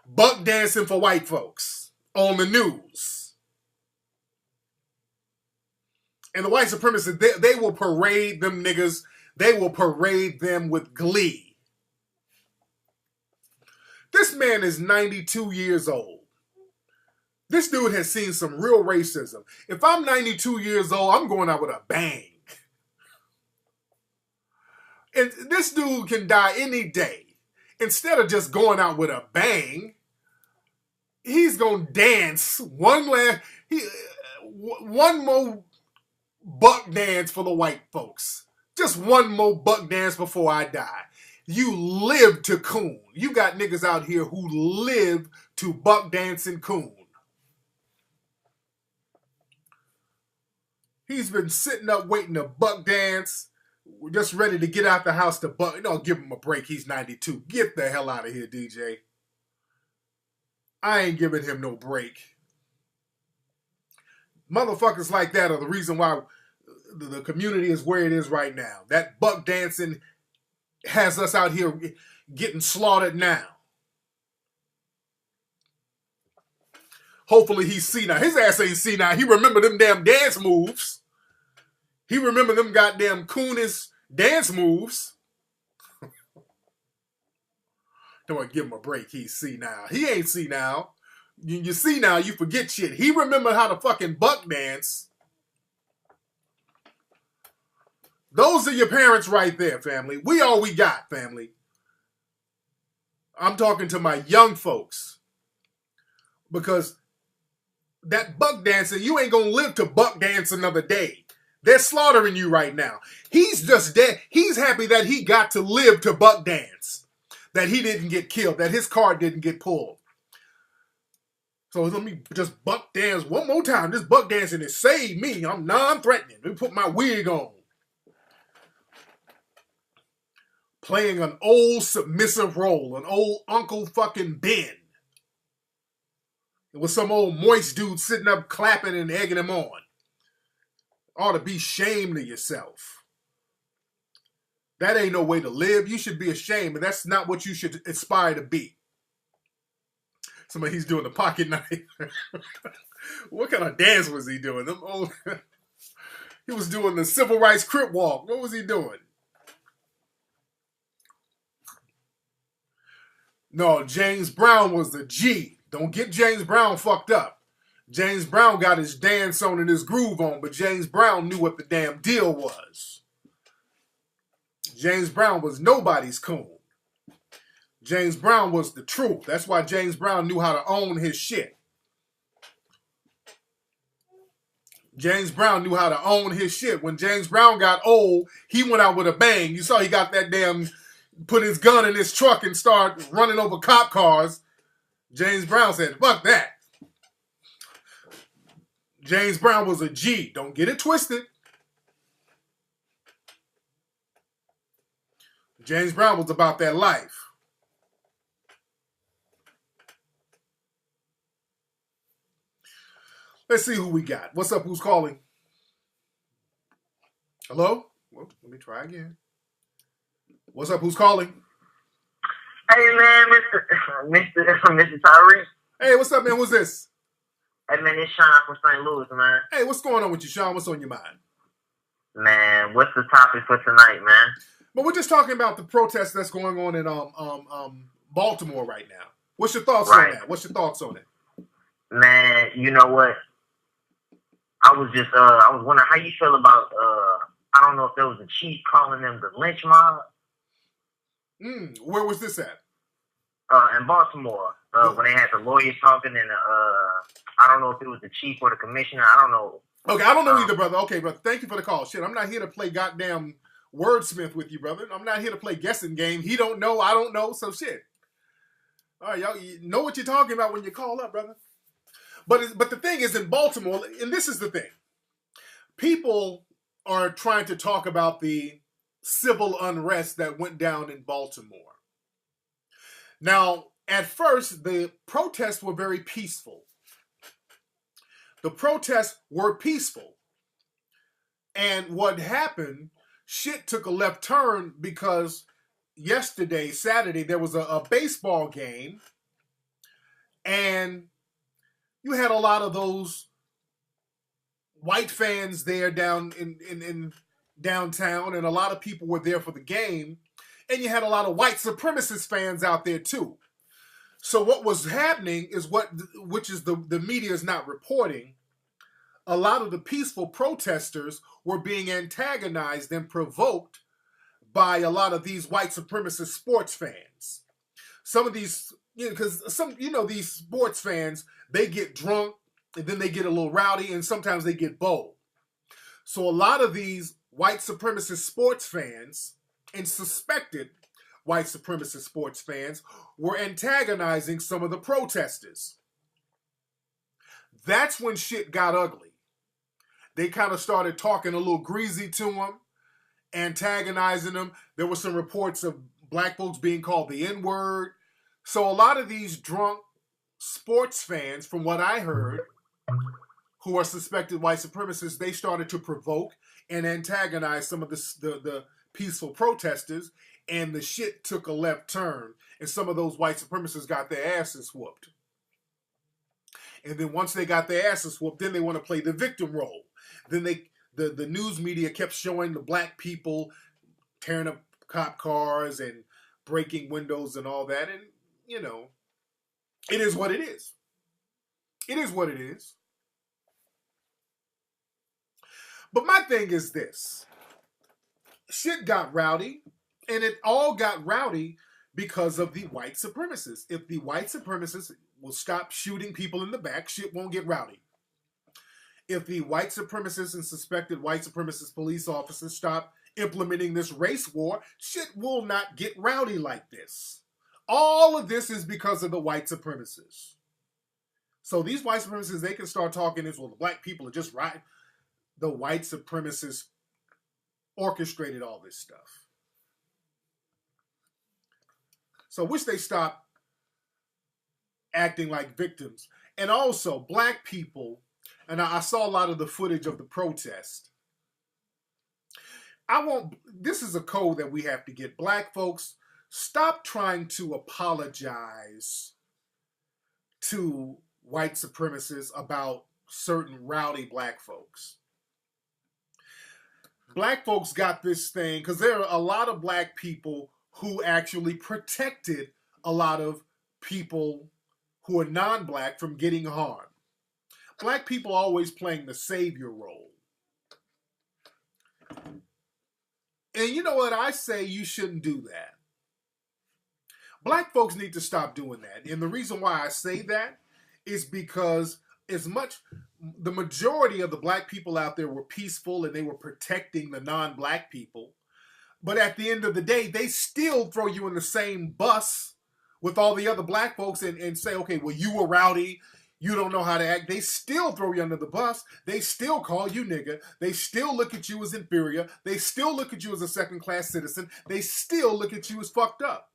[SPEAKER 1] Buck dancing for white folks on the news. And the white supremacists, they will parade them niggas. They will parade them with glee. This man is 92 years old. This dude has seen some real racism. If I'm 92 years old, I'm going out with a bang. And this dude can die any day. Instead of just going out with a bang, he's going to dance one more buck dance for the white folks. Just one more buck dance before I die. You live to coon. You got niggas out here who live to buck dance and coon. He's been sitting up waiting to buck dance, just ready to get out the house to buck. No, give him a break. He's 92. Get the hell out of here, DJ. I ain't giving him no break. Motherfuckers like that are the reason why the community is where it is right now. That buck dancing has us out here getting slaughtered now. Hopefully he's senile. His ass ain't senile. He remember them damn dance moves. He remember them goddamn coonest dance moves. Don't want to give him a break. He's senile. He ain't senile. You senile, you forget shit. He remember how to fucking buck dance. Those are your parents right there, family. We all we got, family. I'm talking to my young folks. Because that buck dancing, you ain't gonna live to buck dance another day. They're slaughtering you right now. He's just dead. He's happy that he got to live to buck dance, that he didn't get killed, that his card didn't get pulled. So let me just buck dance one more time. This buck dancing has saved me. I'm non-threatening. Let me put my wig on. Playing an old submissive role, an old Uncle fucking Ben. It was some old moist dude sitting up clapping and egging him on. Ought to be ashamed of yourself. That ain't no way to live. You should be ashamed, but that's not what you should aspire to be. He's doing the pocket knife. What kind of dance was he doing? He was doing the civil rights crip walk. What was he doing? No, James Brown was the G. Don't get James Brown fucked up. James Brown got his dance on and his groove on, but James Brown knew what the damn deal was. James Brown was nobody's coon. James Brown was the truth. That's why James Brown knew how to own his shit. James Brown knew how to own his shit. When James Brown got old, he went out with a bang. You saw he got that damn, put his gun in his truck and started running over cop cars. James Brown said, fuck that. James Brown was a G. Don't get it twisted. James Brown was about that life. Let's see who we got. What's up? Who's calling? Hello? Well, let me try again. What's up? Who's calling?
[SPEAKER 8] Hey, man, Mr. Tariq.
[SPEAKER 1] Hey, what's up, man? Who's this?
[SPEAKER 8] Hey, man, it's Sean from St. Louis, man.
[SPEAKER 1] Hey, what's going on with you, Sean? What's on your mind?
[SPEAKER 8] Man, what's the topic for tonight, man?
[SPEAKER 1] But we're just talking about the protest that's going on in Baltimore right now. What's your thoughts on that? What's your thoughts on it?
[SPEAKER 8] Man, you know what? I was wondering how you feel about, I don't know if there was a chief calling them the lynch mob.
[SPEAKER 1] Where was this at?
[SPEAKER 8] In Baltimore, when they had the lawyers talking, and I don't know if it was the chief or the commissioner. I don't know.
[SPEAKER 1] Okay, I don't know either, brother. Okay, brother, thank you for the call. Shit, I'm not here to play goddamn wordsmith with you, brother. I'm not here to play guessing game. He don't know, I don't know, so shit. All right, y'all, you know what you're talking about when you call up, brother. But the thing is, in Baltimore, and this is the thing, people are trying to talk about the civil unrest that went down in Baltimore. Now, at first, the protests were very peaceful. The protests were peaceful. And what happened, shit took a left turn because yesterday, Saturday, there was a baseball game, and you had a lot of those white fans there down in downtown, and a lot of people were there for the game, and you had a lot of white supremacist fans out there too. So what was happening is which is the media is not reporting. A lot of the peaceful protesters were being antagonized and provoked by a lot of these white supremacist sports fans. Some of these, because these sports fans, they get drunk and then they get a little rowdy and sometimes they get bold. So a lot of these white supremacist sports fans and suspected white supremacist sports fans were antagonizing some of the protesters. That's when shit got ugly. They kind of started talking a little greasy to them, antagonizing them. There were some reports of black folks being called the N-word. So a lot of these drunk sports fans, from what I heard, who are suspected white supremacists, they started to provoke and antagonize some of the peaceful protesters, and the shit took a left turn, and some of those white supremacists got their asses whooped. And then once they got their asses whooped, then they want to play the victim role. Then the news media kept showing the black people tearing up cop cars and breaking windows and all that, and it is what it is. It is what it is. But my thing is this. Shit got rowdy, and it all got rowdy because of the white supremacists. If the white supremacists will stop shooting people in the back, shit won't get rowdy. if the white supremacists and suspected white supremacist police officers stop implementing this race war, shit will not get rowdy like this. All of this is because of the white supremacists. So these white supremacists, they can start talking this, well, the black people are just right. The white supremacists orchestrated all this stuff. So I wish they stop acting like victims. And also, black people, and I saw a lot of the footage of the protest. This is a code that we have to get. Black folks, stop trying to apologize to white supremacists about certain rowdy black folks. Black folks got this thing, because there are a lot of black people who actually protected a lot of people who are non-black from getting harmed. Black people are always playing the savior role. And you know what? I say you shouldn't do that. Black folks need to stop doing that. And the reason why I say that is because the majority of the black people out there were peaceful and they were protecting the non-black people. But at the end of the day, they still throw you in the same bus with all the other black folks and say, okay, well, you were rowdy. You don't know how to act. They still throw you under the bus. They still call you nigga. They still look at you as inferior. They still look at you as a second-class citizen. They still look at you as fucked up.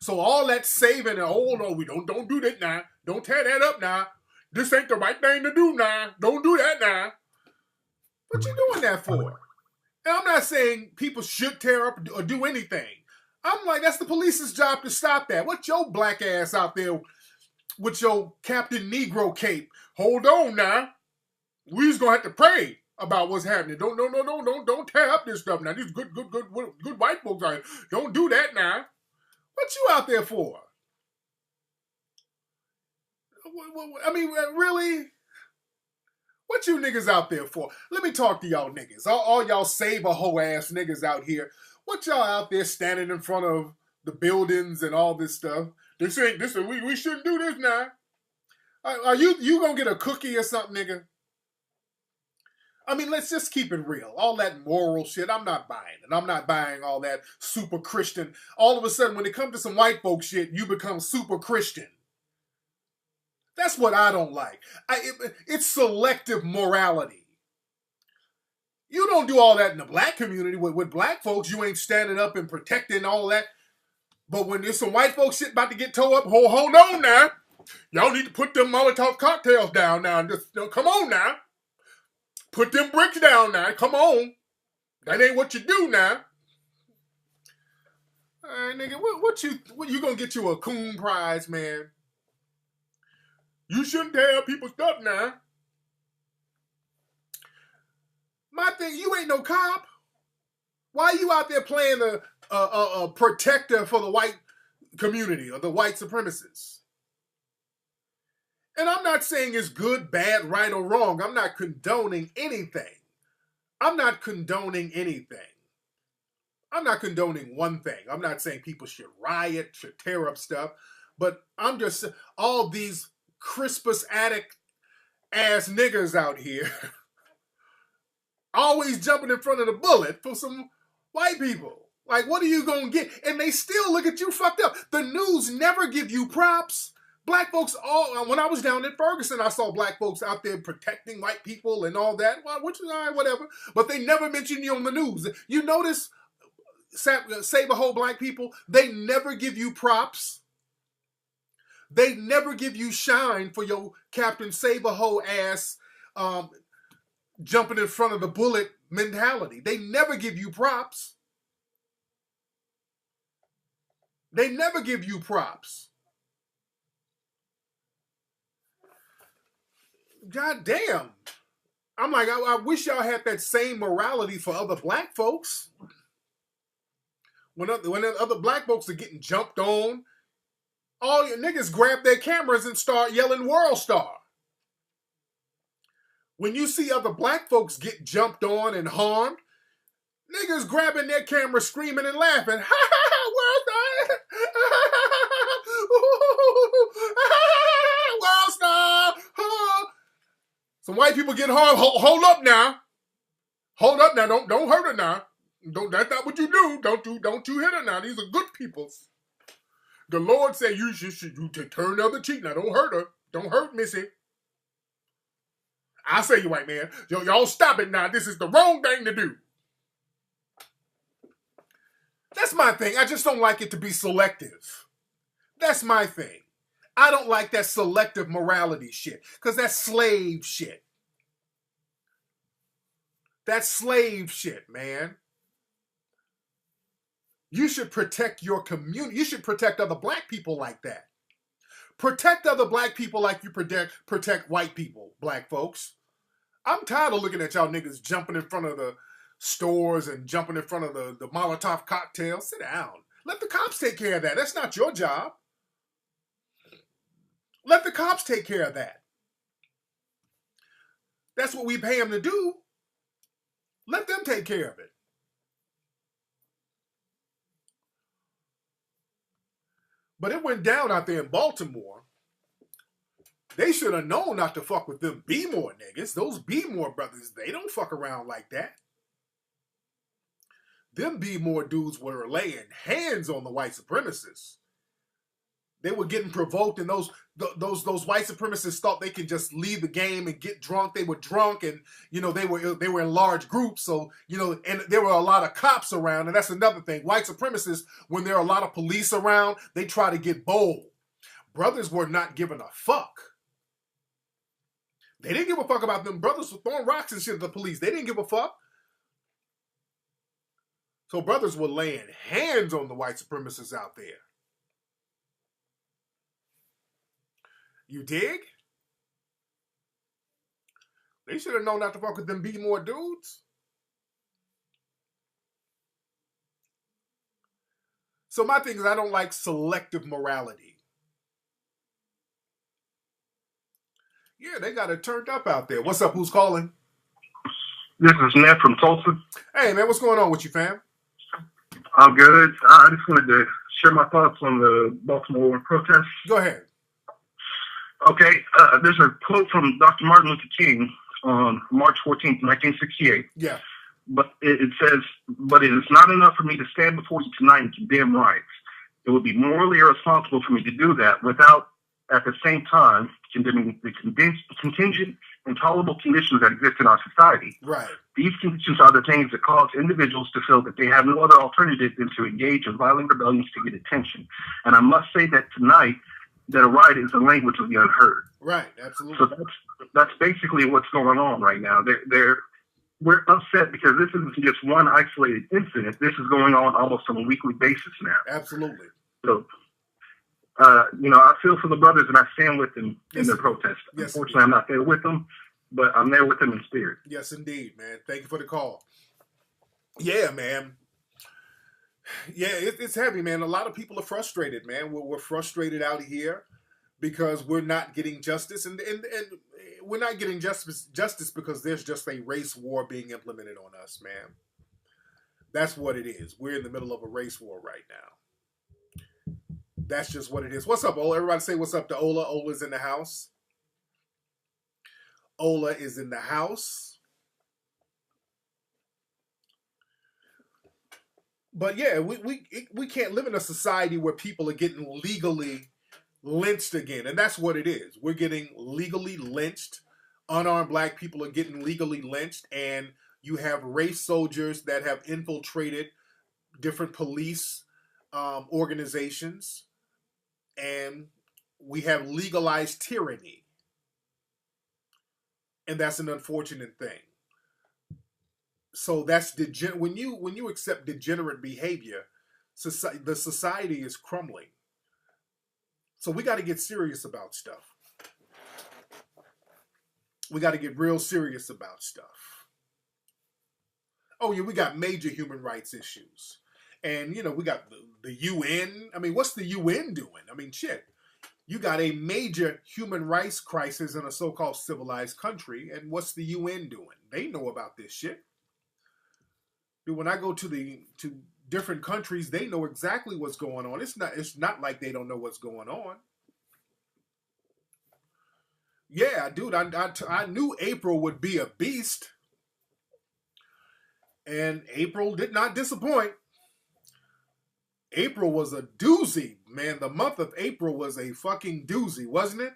[SPEAKER 1] So all that saving and, oh, no, we don't do that now. Don't tear that up now. This ain't the right thing to do now. Don't do that now. What you doing that for? And I'm not saying people should tear up or do anything. I'm like, that's the police's job to stop that. What your black ass out there with your Captain Negro cape? Hold on now. We just gonna have to pray about what's happening. Don't tear up this stuff now. These good white folks are here. Don't do that now. What you out there for? I mean, really? What you niggas out there for? Let me talk to y'all niggas. All y'all save-a-hoe ass niggas out here. What y'all out there standing in front of the buildings and all this stuff? We shouldn't do this now. Are you gonna get a cookie or something, nigga? I mean, let's just keep it real. All that moral shit, I'm not buying it. I'm not buying all that super Christian. All of a sudden, when it comes to some white folk shit, you become super Christian. That's what I don't like. It's selective morality. You don't do all that in the black community. With black folks, you ain't standing up and protecting all that. But when there's some white folks shit about to get towed up, hold on now. Y'all need to put them Molotov cocktails down now. Come on now. Put them bricks down now. Come on. That ain't what you do now. All right, nigga, what you gonna get you a coon prize, man? You shouldn't tear people's stuff now. My thing, you ain't no cop. Why are you out there playing a protector for the white community or the white supremacists? And I'm not saying it's good, bad, right, or wrong. I'm not condoning anything. I'm not condoning anything. I'm not condoning one thing. I'm not saying people should riot, should tear up stuff. But I'm just saying all these Crispus addict ass niggas out here always jumping in front of the bullet for some white people. Like, what are you gonna get? And they still look at you fucked up. The news never give you props. Black folks, when I was down in Ferguson, I saw black folks out there protecting white people and all that. Well, which is all right, whatever. But they never mention you on the news. You notice, save-a-hoe black people, they never give you props. They never give you shine for your Captain Save-a-hoe ass jumping in front of the bullet mentality. They never give you props. They never give you props. God damn. I'm like, I wish y'all had that same morality for other black folks. When other black folks are getting jumped on, all your niggas grab their cameras and start yelling World Star. When you see other black folks get jumped on and harmed, niggas grabbing their camera screaming and laughing. Ha ha ha, World Star! World Star!
[SPEAKER 9] Some white people getting hard. Hold up now. Hold up now. Don't hurt her now. That's not what you do. Don't you hit her now. These are good peoples. The Lord said you should turn the other cheek. Now don't hurt her. Don't hurt Missy. I say you white man. Y'all stop it now. This is the wrong thing to do. That's my thing. I just don't like it to be selective. That's my thing. I don't like that selective morality shit because that's slave shit. That's slave shit, man. You should protect your community. You should protect other black people like that. Protect other black people like you protect white people, black folks. I'm tired of looking at y'all niggas jumping in front of the stores and jumping in front of the Molotov cocktails. Sit down. Let the cops take care of that. That's not your job. Let the cops take care of that. That's what we pay them to do. Let them take care of it. But it went down out there in Baltimore. They should have known not to fuck with them B-more niggas. Those B-more brothers, they don't fuck around like that. Them B-more dudes were laying hands on the white supremacists. They were getting provoked, and those white supremacists thought they could just leave the game and get drunk. They were drunk, and they were in large groups. So and there were a lot of cops around, and that's another thing. White supremacists, when there are a lot of police around, they try to get bold. Brothers were not giving a fuck. They didn't give a fuck about them. Brothers were throwing rocks and shit at the police. They didn't give a fuck. So brothers were laying hands on the white supremacists out there. You dig? They should have known not to fuck with them B-more dudes. So my thing is, I don't like selective morality. Yeah, they got it turned up out there. What's up? Who's calling?
[SPEAKER 4] This is Ned from Tulsa.
[SPEAKER 9] Hey, man, what's going on with you, fam?
[SPEAKER 4] I'm good. I just wanted to share my thoughts on the Baltimore protest.
[SPEAKER 9] Go ahead.
[SPEAKER 4] Okay, there's a quote from Dr. Martin Luther King on March 14th, 1968.
[SPEAKER 9] Yeah.
[SPEAKER 4] But it says, but it is not enough for me to stand before you tonight and condemn rights. It would be morally irresponsible for me to do that without, at the same time, condemning the contingent, intolerable conditions that exist in our society.
[SPEAKER 9] Right.
[SPEAKER 4] These conditions are the things that cause individuals to feel that they have no other alternative than to engage in violent rebellions to get attention. And I must say that tonight, that a riot is the language of the unheard.
[SPEAKER 9] Right, absolutely.
[SPEAKER 4] So that's basically what's going on right now. We're upset because this isn't just one isolated incident. This is going on almost on a weekly basis now.
[SPEAKER 9] Absolutely.
[SPEAKER 4] So, I feel for the brothers and I stand with them in their protest.
[SPEAKER 9] Yes,
[SPEAKER 4] unfortunately, I'm not there with them, but I'm there with them in spirit.
[SPEAKER 9] Yes, indeed, man. Thank you for the call. Yeah, man. Yeah, it's heavy, man. A lot of people are frustrated, man. We're frustrated out here because we're not getting justice, and we're not getting justice because there's just a race war being implemented on us, man. That's what it is. We're in the middle of a race war right now. That's just what it is. What's up, Ola? Everybody say what's up to Ola. Ola's in the house. Ola is in the house. But yeah, we can't live in a society where people are getting legally lynched again. And that's what it is. We're getting legally lynched. Unarmed black people are getting legally lynched. And you have race soldiers that have infiltrated different police organizations. And we have legalized tyranny. And that's an unfortunate thing. So that's when you accept degenerate behavior, the society is crumbling. So we got to get serious about stuff. We got to get real serious about stuff. Oh yeah, we got major human rights issues, and we got the UN. I mean, what's the UN doing? I mean, shit. You got a major human rights crisis in a so-called civilized country, and what's the UN doing? They know about this shit. When I go to different countries, they know exactly what's going on. It's not like they don't know what's going on. Yeah, dude, I knew April would be a beast. And April did not disappoint. April was a doozy, man. The month of April was a fucking doozy, wasn't it?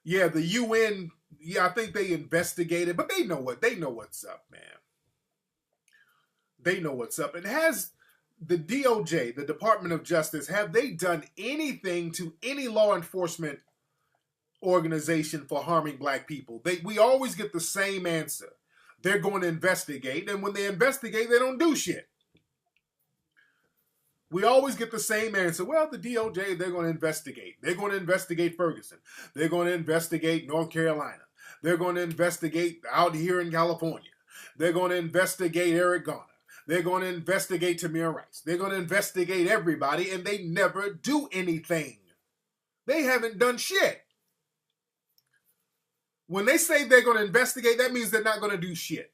[SPEAKER 9] Yeah, the UN, yeah, I think they investigated, but they know what's up, man. They know what's up. And has the DOJ, the Department of Justice, have they done anything to any law enforcement organization for harming black people? We always get the same answer. They're going to investigate, and when they investigate, they don't do shit. We always get the same answer. Well, the DOJ, they're going to investigate. They're going to investigate Ferguson. They're going to investigate North Carolina. They're going to investigate out here in California. They're going to investigate Eric Garner. They're going to investigate Tamir Rice. They're going to investigate everybody, and they never do anything. They haven't done shit. When they say they're going to investigate, that means they're not going to do shit.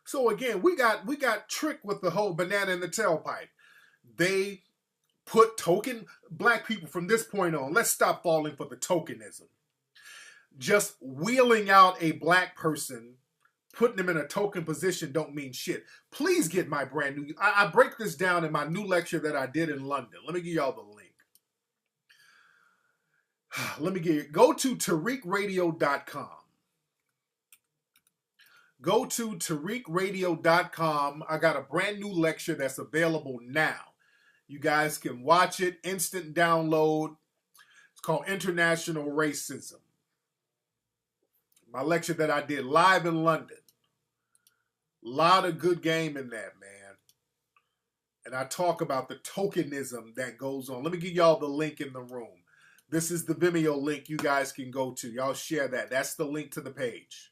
[SPEAKER 9] So again, we got tricked with the whole banana in the tailpipe. They put token black people from this point on. Let's stop falling for the tokenism. Just wheeling out a black person, putting them in a token position don't mean shit. Please get my brand new. I break this down in my new lecture that I did in London. Let me give y'all the link. Let me give you. Go to TariqRadio.com. Go to TariqRadio.com. I got a brand new lecture that's available now. You guys can watch it, instant download. It's called International Racism. My lecture that I did live in London. A lot of good game in that, man. And I talk about the tokenism that goes on. Let me give y'all the link in the room. This is the Vimeo link you guys can go to. Y'all share that. That's the link to the page.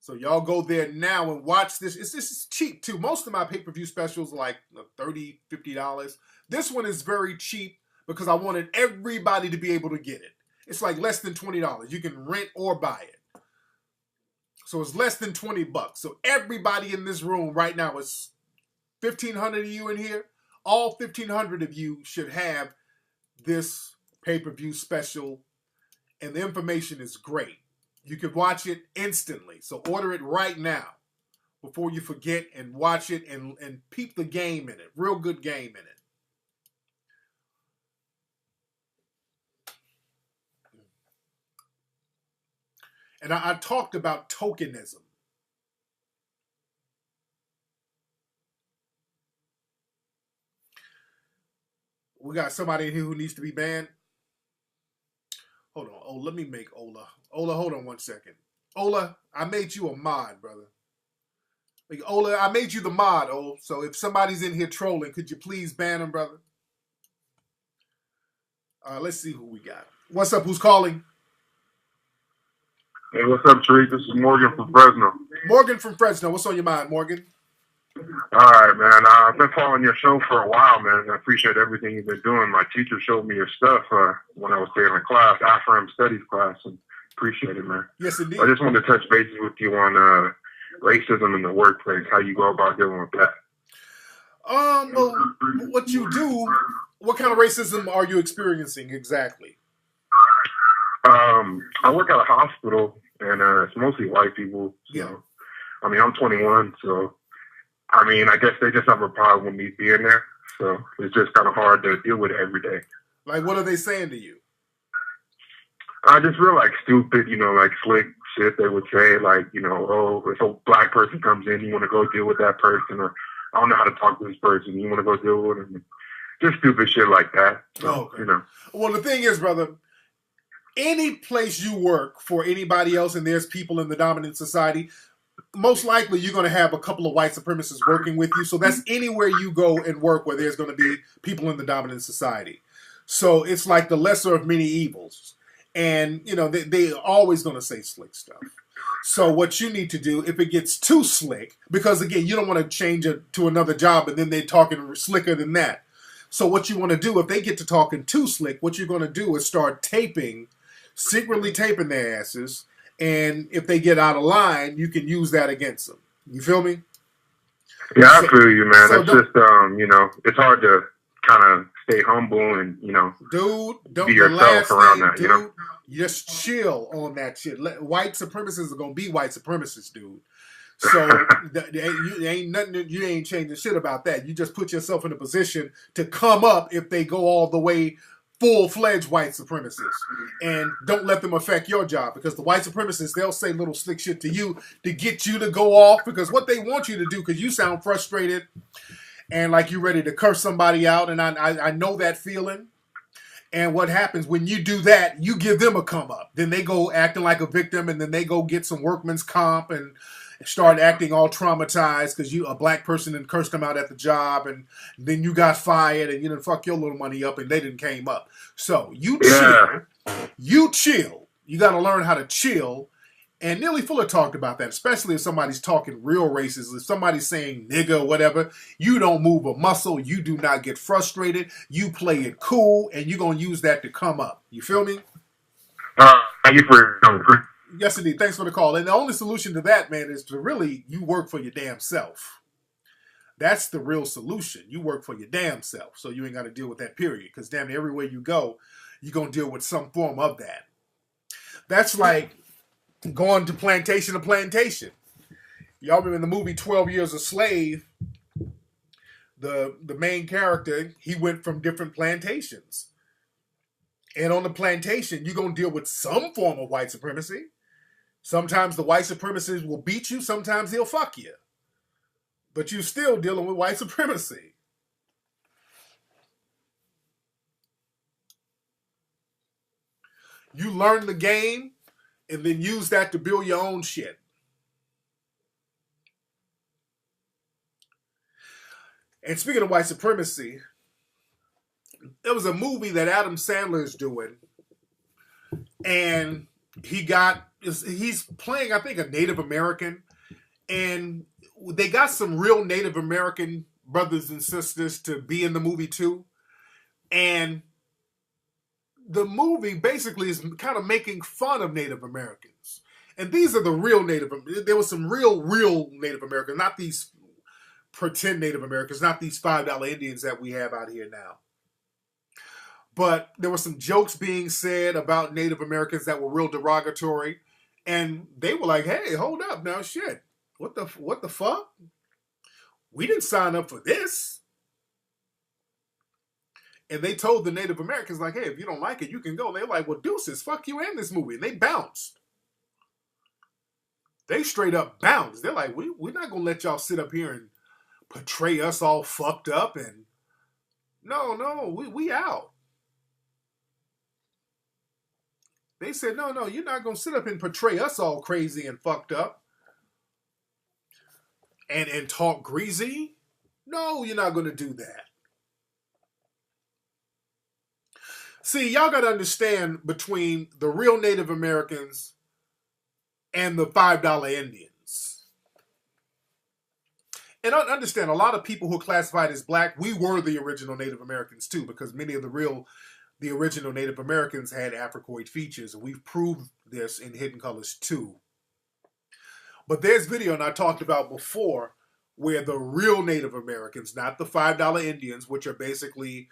[SPEAKER 9] So y'all go there now and watch this. This is cheap too. Most of my pay-per-view specials are like $30, $50. This one is very cheap because I wanted everybody to be able to get it. It's like less than $20. You can rent or buy it. So it's less than $20. So everybody in this room right now, is 1,500 of you in here. All 1,500 of you should have this pay-per-view special, and the information is great. You can watch it instantly. So order it right now before you forget, and watch it and peep the game in it. Real good game in it. And I talked about tokenism. We got somebody in here who needs to be banned. Hold on. Oh, let me make Ola. Ola, hold on 1 second. Ola, I made you a mod, brother. Like, Ola, I made you the mod, oh. So if somebody's in here trolling, could you please ban him, brother? Let's see who we got. What's up? Who's calling?
[SPEAKER 10] Hey, what's up, Tariq? This is Morgan from Fresno.
[SPEAKER 9] Morgan from Fresno. What's on your mind, Morgan?
[SPEAKER 10] All right, man. I've been following your show for a while, man. I appreciate everything you've been doing. My teacher showed me your stuff when I was taking a class, Afram Studies class, and appreciate it, man.
[SPEAKER 9] Yes, indeed.
[SPEAKER 10] I just wanted to touch bases with you on racism in the workplace, how you go about dealing with that.
[SPEAKER 9] Well, what you do, what kind of racism are you experiencing exactly?
[SPEAKER 10] I work at a hospital, and it's mostly white people. So,
[SPEAKER 9] yeah.
[SPEAKER 10] I mean, I'm 21, so, I mean, I guess they just have a problem with me being there. So it's just kind of hard to deal with it every day.
[SPEAKER 9] Like, what are they saying to you?
[SPEAKER 10] I just real, like, stupid, like, slick shit they would say, like, oh, if a black person comes in, you want to go deal with that person, or I don't know how to talk to this person, you want to go deal with them. Just stupid shit like that. So,
[SPEAKER 9] okay. Well, the thing is, brother, any place you work for anybody else and there's people in the dominant society, most likely you're going to have a couple of white supremacists working with you. So that's anywhere you go and work where there's going to be people in the dominant society. So it's like the lesser of many evils. And, they're always going to say slick stuff. So what you need to do, if it gets too slick, because, again, you don't want to change it to another job and then they're talking slicker than that. So what you want to do, if they get to talking too slick, what you're going to do is start secretly taping their asses, And if they get out of line, you can use that against them. You feel me?
[SPEAKER 10] Yeah, I feel you, man.
[SPEAKER 9] So
[SPEAKER 10] It's just, you know, it's hard to kind of stay humble and, you know,
[SPEAKER 9] dude,
[SPEAKER 10] be yourself around that,
[SPEAKER 9] dude,
[SPEAKER 10] you know?
[SPEAKER 9] just chill on that shit. White supremacists are going to be white supremacists, dude. So you ain't nothing. You ain't changing shit about that. You just put yourself in a position to come up if they go all the way full-fledged white supremacists, and don't let them affect your job, because the white supremacists, they'll say little slick shit to you to get you to go off, because what they want you to do, because you sound frustrated and like you're ready to curse somebody out, and I know that feeling. And what happens when you do that, you give them a come up. Then they go acting like a victim, and then they go get some workman's comp and start acting all traumatized because you, a black person, and cursed them out at the job, and then you got fired, and you done fuck your little money up, and they didn't came up. So you chill. You chill. You got to learn how to chill. And Neely Fuller talked about that, especially if somebody's talking real racist. If somebody's saying nigga or whatever, you don't move a muscle. You do not get frustrated. You play it cool, and you're going to use that to come up. You feel me?
[SPEAKER 10] Thank you for
[SPEAKER 9] Yes, indeed. Thanks for the call. And the only solution to that, man, is to really, you work for your damn self. That's the real solution. You work for your damn self, so you ain't got to deal with that period. Because damn, everywhere you go, you're going to deal with some form of that. That's like going to plantation to plantation. Y'all remember in the movie 12 Years a Slave, the main character, he went from different plantations. And on the plantation, you're going to deal with some form of white supremacy. Sometimes the white supremacists will beat you. Sometimes they'll fuck you. But you're still dealing with white supremacy. You learn the game and then use that to build your own shit. And speaking of white supremacy, there was a movie that Adam Sandler is doing, and he's playing, I think, a Native American, and they got some real Native American brothers and sisters to be in the movie too. And the movie basically is kind of making fun of Native Americans. And these are the real there was some real Native Americans, not these pretend Native Americans, not these $5 Indians that we have out here now. But there were some jokes being said about Native Americans that were real derogatory. And they were like, hey, hold up now, shit. What the fuck? We didn't sign up for this. And they told the Native Americans, like, hey, if you don't like it, you can go. They're like, well, deuces, fuck you and this movie. And they bounced. They straight up bounced. They're like, we're not going to let y'all sit up here and portray us all fucked up. And no, we out. They said, no, you're not going to sit up and portray us all crazy and fucked up. And talk greasy. No, you're not going to do that. See, y'all got to understand between the real Native Americans and the $5 Indians. And I understand a lot of people who are classified as black, we were the original Native Americans too, because many of the original Native Americans had Africoid features, and we've proved this in Hidden Colors 2. But there's video, and I talked about before, where the real Native Americans, not the $5 Indians, which are basically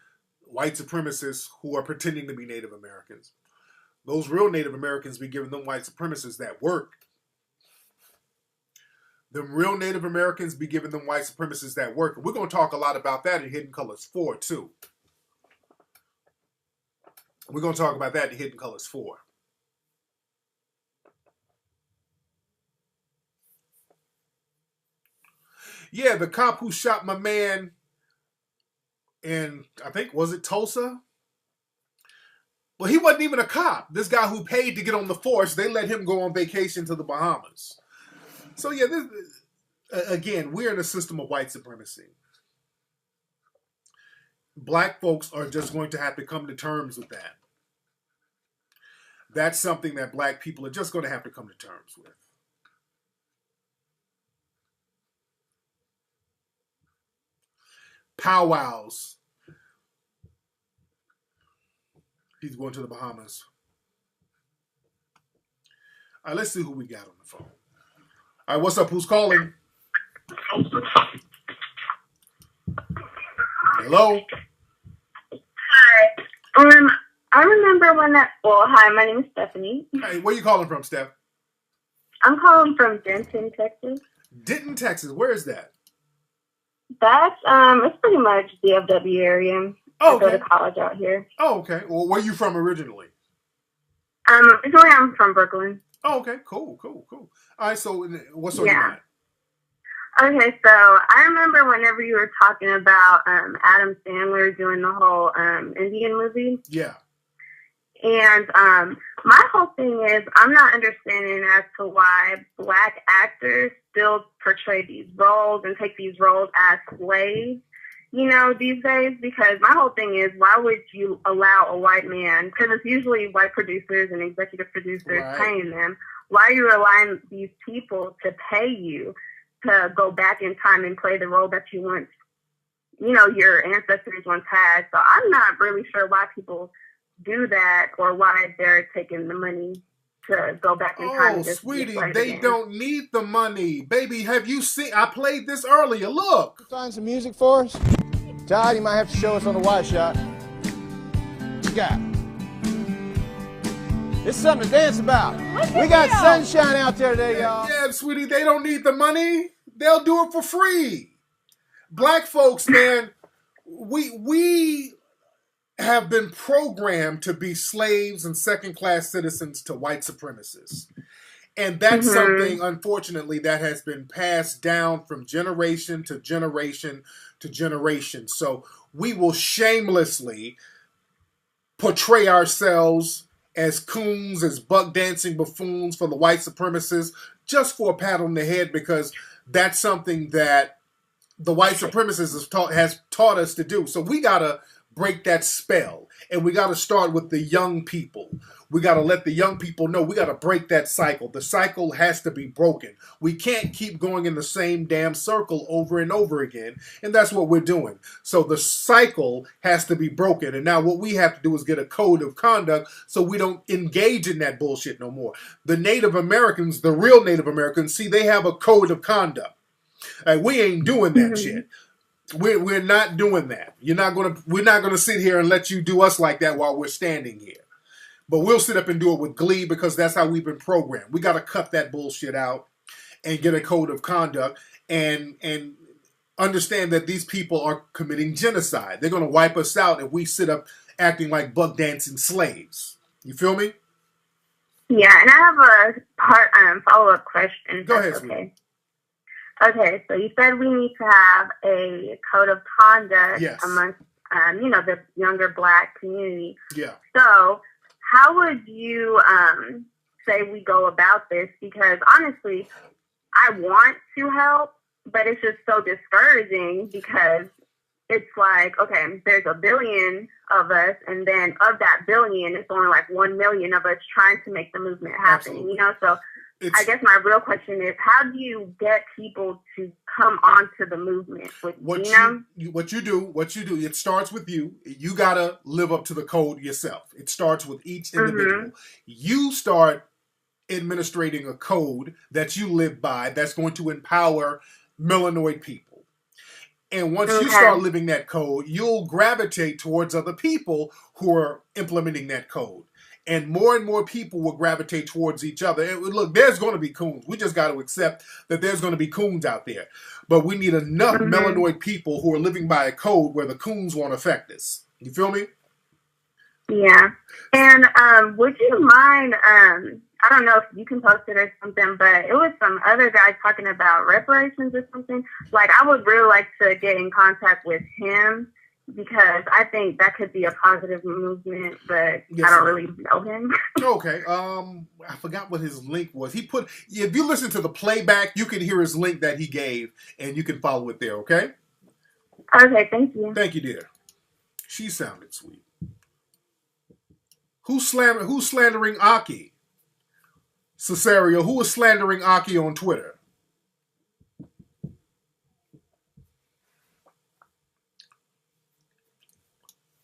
[SPEAKER 9] white supremacists who are pretending to be Native Americans. Those real Native Americans be giving them white supremacists that work. The real Native Americans be giving them white supremacists that work. And we're going to talk a lot about that in Hidden Colors 4 too. We're going to talk about that in Hidden Colors 4. Yeah, the cop who shot my man in, I think, was it Tulsa? Well, he wasn't even a cop. This guy who paid to get on the force, they let him go on vacation to the Bahamas. So yeah, again, we're in a system of white supremacy. Black folks are just going to have to come to terms with that. That's something that black people are just going to have to come to terms with. Powwows. He's going to the Bahamas. All right, let's see who we got on the phone. All right, what's up? Who's calling? Hello?
[SPEAKER 11] Hi. I remember when that. Well, hi. My name is Stephanie.
[SPEAKER 9] Hey, where you calling from, Steph?
[SPEAKER 11] I'm calling from Denton, Texas.
[SPEAKER 9] Denton, Texas. Where is that?
[SPEAKER 11] That's it's pretty much DFW area.
[SPEAKER 9] Oh, okay.
[SPEAKER 11] I go to college out here.
[SPEAKER 9] Oh, okay. Well, where are you from originally?
[SPEAKER 11] Originally I'm from Brooklyn.
[SPEAKER 9] Oh, okay. Cool. All right. So, what's on your mind?
[SPEAKER 11] Okay, so I remember whenever you were talking about Adam Sandler doing the whole Indian movie.
[SPEAKER 9] Yeah.
[SPEAKER 11] And my whole thing is I'm not understanding as to why black actors still portray these roles and take these roles as slaves, these days. Because my whole thing is, why would you allow a white man, because it's usually white producers and executive producers paying them, why are you allowing these people to pay you to go back in time and play the role that you once, your ancestors once had? So I'm not really sure why people do that or why they're taking the money to go back in time.
[SPEAKER 9] Oh, sweetie, they don't need the money. Baby, have you seen? I played this earlier. Look.
[SPEAKER 7] Find some music for us? Todd, you might have to show us on the wide shot. What you got? It's something to dance about. We got sunshine out there today, y'all.
[SPEAKER 9] Yeah, sweetie, they don't need the money. They'll do it for free. Black folks, man, we have been programmed to be slaves and second-class citizens to white supremacists. And that's something, unfortunately, that has been passed down from generation to generation to generation. So we will shamelessly portray ourselves as coons, as buck dancing buffoons for the white supremacists, just for a pat on the head, because that's something that the white supremacists has taught us to do. So we got to break that spell. And we got to start with the young people. We got to let the young people know we got to break that cycle. The cycle has to be broken. We can't keep going in the same damn circle over and over again. And that's what we're doing. So the cycle has to be broken. And now what we have to do is get a code of conduct so we don't engage in that bullshit no more. The Native Americans, the real Native Americans, see, they have a code of conduct. We ain't doing that shit. We're not doing that. We're not gonna sit here and let you do us like that while we're standing here. But we'll sit up and do it with glee because that's how we've been programmed. We got to cut that bullshit out and get a code of conduct and understand that these people are committing genocide. They're gonna wipe us out if we sit up acting like buck dancing slaves. You feel me?
[SPEAKER 11] Yeah, and I have a follow-up question.
[SPEAKER 9] Go ahead,
[SPEAKER 11] okay. Okay, so you said we need to have a code of conduct amongst, the younger black community.
[SPEAKER 9] Yeah.
[SPEAKER 11] So how would you say we go about this? Because honestly, I want to help, but it's just so discouraging because it's like, okay, there's a billion of us, and then of that billion, it's only like 1 million of us trying to make the movement happen.
[SPEAKER 9] Absolutely.
[SPEAKER 11] So I guess my real question is, how do you get people to come onto the movement? What you do, it starts with you. You got to live up to the code yourself. It starts with each individual. You start administrating a code that you live by that's going to empower melanoid people. And once you start living that code, you'll gravitate towards other people who are implementing that code. And more people will gravitate towards each other. And look, there's going to be coons. We just got to accept that there's going to be coons out there. But we need enough melanoid people who are living by a code where the coons won't affect us. You feel me? Yeah. And would you mind, I don't know if you can post it or something, but it was some other guy talking about reparations or something. Like, I would really like to get in contact with him, because I think that could be a positive movement, but I don't really know him.
[SPEAKER 9] Okay. I forgot what his link was. If you listen to the playback, you can hear his link that he gave, and you can follow it there, okay?
[SPEAKER 11] Okay, thank you.
[SPEAKER 9] Thank you, dear. She sounded sweet. Who's slandering Aki? Cesario, who is slandering Aki on Twitter?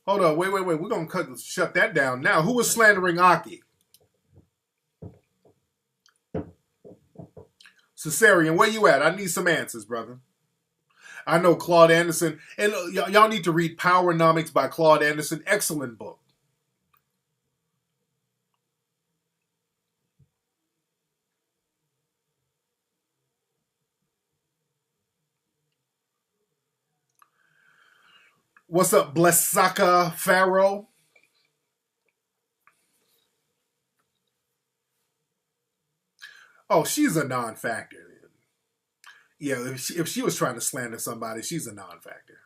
[SPEAKER 9] Hold on, wait. We're gonna shut that down now. Who is slandering Aki? Cesarian, where you at? I need some answers, brother. I know Claude Anderson, and y'all need to read Powernomics by Claude Anderson. Excellent book. What's up, Blessaka Pharaoh? Oh, she's a non-factor. Yeah, if she was trying to slander somebody, she's a non-factor.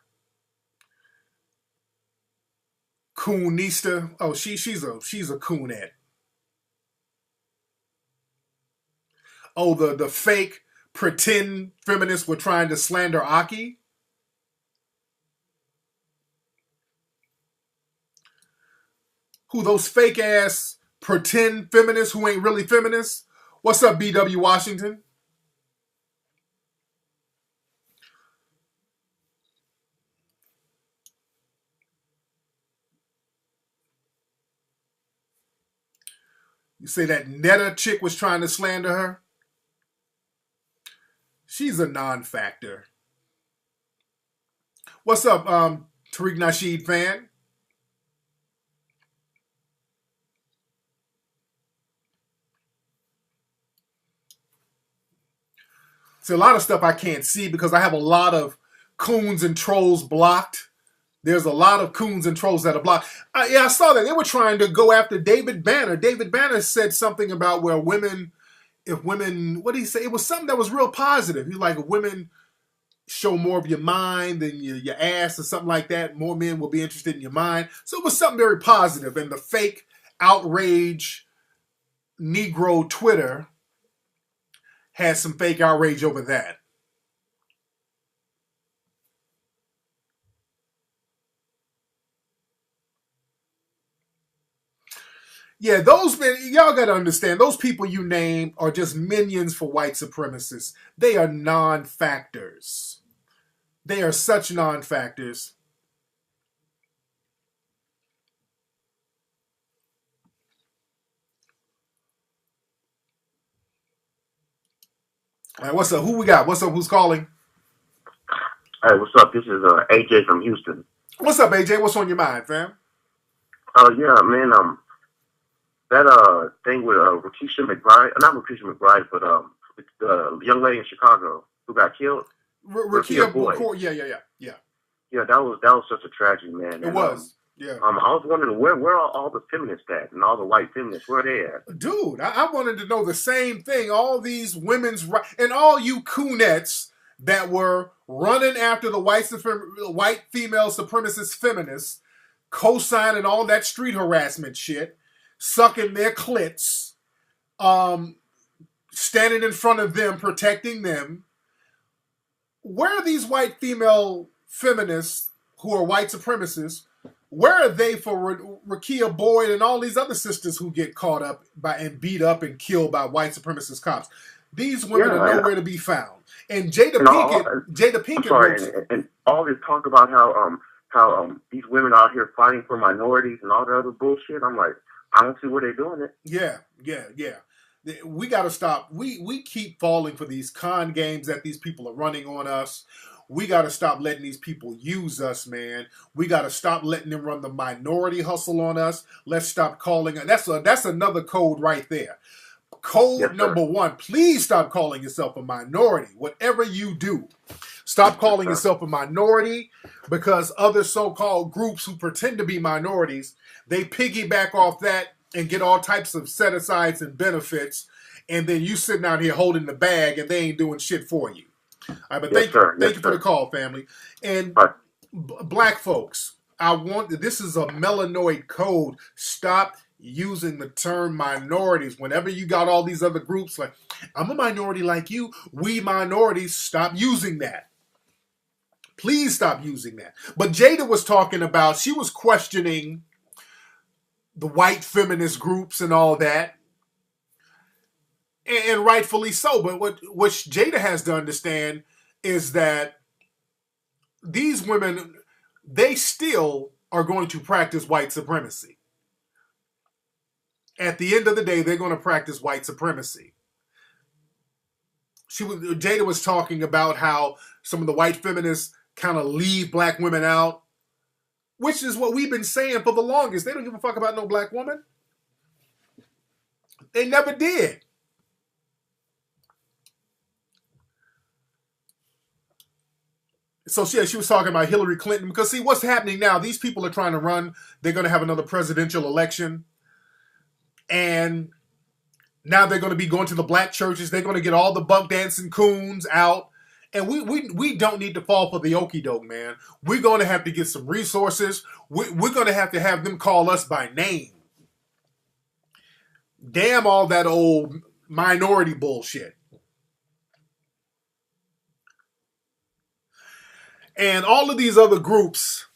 [SPEAKER 9] Coonista. Oh, she's a coonette. Oh, the fake pretend feminists were trying to slander Aki. Who, those fake ass pretend feminists who ain't really feminists? What's up, BW Washington? You say that Netta chick was trying to slander her? She's a non-factor. What's up, Tariq Nasheed fan? See, a lot of stuff I can't see because I have a lot of coons and trolls blocked. There's a lot of coons and trolls that are blocked. Yeah, I saw that. They were trying to go after David Banner. David Banner said something about where women, if women, what did he say? It was something that was real positive. He's like, if women show more of your mind than your ass or something like that, more men will be interested in your mind. So it was something very positive. And the fake outrage Negro Twitter had some fake outrage over that. Yeah, those men, y'all got to understand, those people you name are just minions for white supremacists. They are non-factors. They are such non-factors. All right, what's up? Who we got? What's up? Who's calling?
[SPEAKER 3] Hey, what's up? This is AJ from Houston.
[SPEAKER 9] What's up, AJ? What's on your mind, fam?
[SPEAKER 3] Yeah, man. That thing with Rakisha McBride, not Rakisha McBride, but the young lady in Chicago who got killed.
[SPEAKER 9] Rakia Boy. Yeah.
[SPEAKER 3] Yeah, that was such a tragedy, man.
[SPEAKER 9] It was. Yeah.
[SPEAKER 3] I was wondering where are all the feminists at and all the white feminists? Where are they at?
[SPEAKER 9] Dude, I wanted to know the same thing. All these women's rights and all you coonettes that were running after the white female supremacist feminists, co-signing all that street harassment shit, sucking their clits, standing in front of them, protecting them. Where are these white female feminists who are white supremacists? Where are they for Rakia Boyd and all these other sisters who get caught up by and beat up and killed by white supremacist cops? These women are nowhere to be found. And Jada Pinkett,
[SPEAKER 3] and all this talk about how these women out here fighting for minorities and all the other bullshit. I'm like, I don't see where they're doing it.
[SPEAKER 9] Yeah. We got to stop. We keep falling for these con games that these people are running on us. We got to stop letting these people use us, man. We got to stop letting them run the minority hustle on us. Let's stop calling it. That's another code right there. Code number one, please stop calling yourself a minority. Whatever you do, stop calling yourself a minority, because other so-called groups who pretend to be minorities, they piggyback off that and get all types of set-asides and benefits, and then you sitting out here holding the bag and they ain't doing shit for you. All right, but thank you for the call, family. And black folks, this is a melanoid code. Stop using the term minorities. Whenever you got all these other groups like, I'm a minority like you, we minorities, stop using that. Please stop using that. But Jada was talking about, she was questioning the white feminist groups and all that. And rightfully so. But what Jada has to understand is that these women, they still are going to practice white supremacy. At the end of the day, they're going to practice white supremacy. Jada was talking about how some of the white feminists kind of leave black women out, which is what we've been saying for the longest. They don't give a fuck about no black woman. They never did. So yeah, she was talking about Hillary Clinton because see what's happening now. These people are trying to run. They're going to have another presidential election, and now they're going to be going to the black churches. They're going to get all the bunk dancing coons out, and we don't need to fall for the okie doke, man. We're going to have to get some resources. We're going to have them call us by name. Damn all that old minority bullshit. And all of these other groups,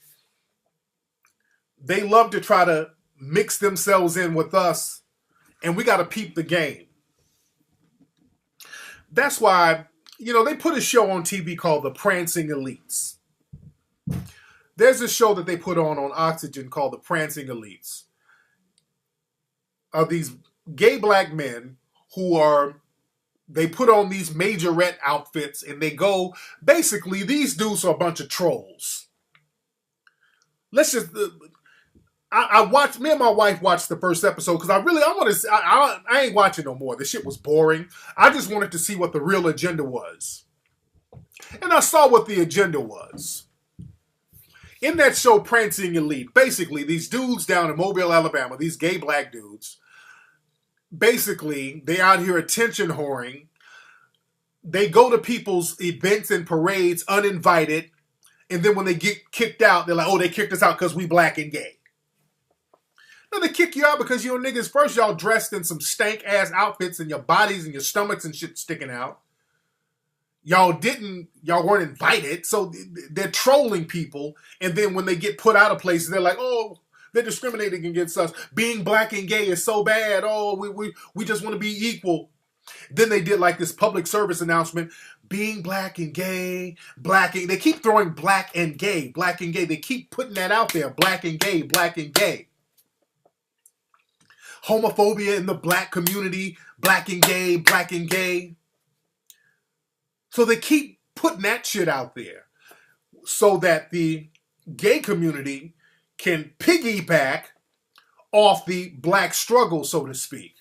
[SPEAKER 9] they love to try to mix themselves in with us, and we got to peep the game. That's why, they put a show on TV called The Prancing Elites. There's a show that they put on Oxygen called The Prancing Elites. Of these gay black men they put on these majorette outfits and they go, basically, these dudes are a bunch of trolls. Let's just, me and my wife watched the first episode because I ain't watching no more. The shit was boring. I just wanted to see what the real agenda was. And I saw what the agenda was. In that show, Prancing Elite, basically, these dudes down in Mobile, Alabama, these gay black dudes, basically, they out here attention whoring. They go to people's events and parades uninvited. And then when they get kicked out, they're like, oh, they kicked us out because we black and gay. No, they kick you out because you niggas, first y'all dressed in some stank-ass outfits and your bodies and your stomachs and shit sticking out. Y'all weren't invited. So they're trolling people. And then when they get put out of places, they're like, oh, they're discriminating against us. Being black and gay is so bad. Oh, we just want to be equal. Then they did like this public service announcement. Being black and gay, they keep throwing black and gay, black and gay. They keep putting that out there. Black and gay, black and gay. Homophobia in the black community, black and gay, black and gay. So they keep putting that shit out there so that the gay community can piggyback off the black struggle, so to speak.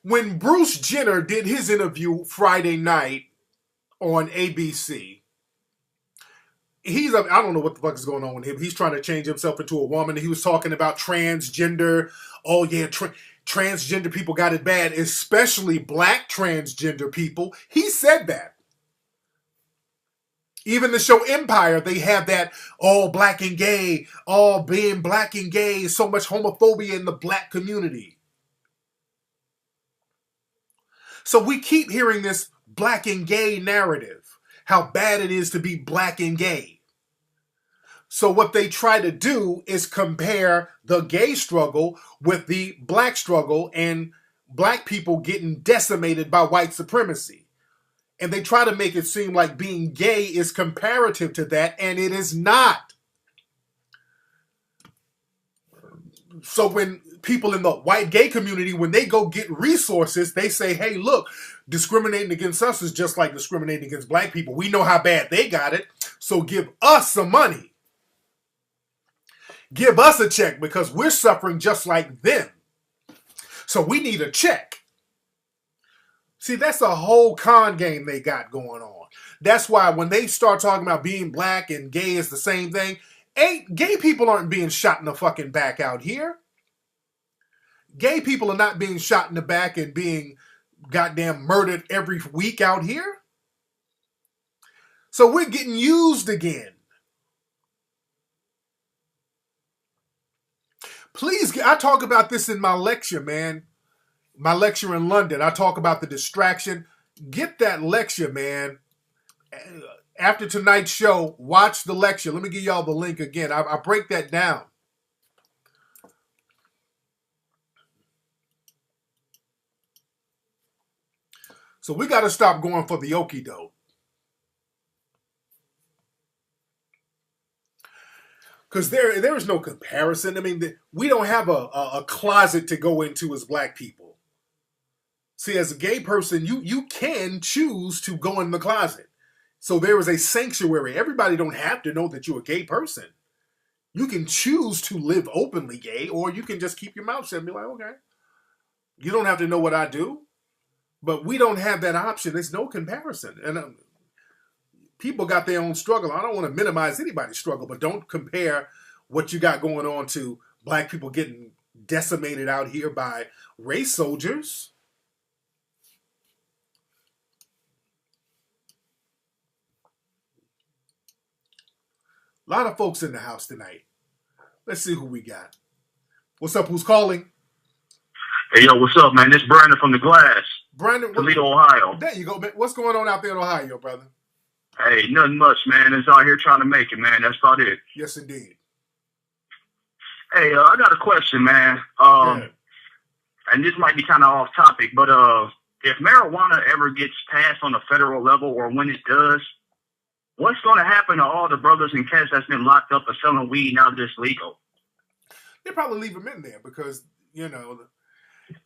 [SPEAKER 9] When Bruce Jenner did his interview Friday night on ABC, I don't know what the fuck is going on with him. He's trying to change himself into a woman. He was talking about transgender. Oh yeah, transgender people got it bad, especially black transgender people. He said that. Even the show Empire, they have that, oh, black and gay, oh, being black and gay, so much homophobia in the black community. So we keep hearing this black and gay narrative, how bad it is to be black and gay. So what they try to do is compare the gay struggle with the black struggle and black people getting decimated by white supremacy. And they try to make it seem like being gay is comparative to that, and it is not. So when people in the white gay community, when they go get resources, they say, hey, look, discriminating against us is just like discriminating against black people. We know how bad they got it, so give us some money. Give us a check because we're suffering just like them. So we need a check. See, that's a whole con game they got going on. That's why when they start talking about being black and gay is the same thing, gay people aren't being shot in the fucking back out here. Gay people are not being shot in the back and being goddamn murdered every week out here. So we're getting used again. Please, I talk about this in my lecture, man. My lecture in London, I talk about the distraction. Get that lecture, man. After tonight's show, watch the lecture. Let me give y'all the link again. I break that down. So we got to stop going for the okie doke. Because there is no comparison. I mean, we don't have a closet to go into as black people. See, as a gay person, you can choose to go in the closet. So there is a sanctuary. Everybody don't have to know that you're a gay person. You can choose to live openly gay, or you can just keep your mouth shut and be like, okay. You don't have to know what I do. But we don't have that option. There's no comparison. And people got their own struggle. I don't want to minimize anybody's struggle, but don't compare what you got going on to black people getting decimated out here by race soldiers. A lot of folks in the house tonight. Let's see who we got. What's up? Who's calling?
[SPEAKER 4] Hey, yo, what's up, man? This is Brandon from the Glass.
[SPEAKER 9] Brandon,
[SPEAKER 4] Toledo, Ohio.
[SPEAKER 9] There you go, man. What's going on out there in Ohio, brother?
[SPEAKER 4] Hey, nothing much, man. It's out here trying to make it, man. That's about it.
[SPEAKER 9] Yes, indeed.
[SPEAKER 4] Hey, I got a question, man. And this might be kind of off topic, but if marijuana ever gets passed on a federal level, or when it does, what's going to happen to all the brothers and cats that's been locked up for selling weed now that it's legal?
[SPEAKER 9] They probably leave them in there because, you know,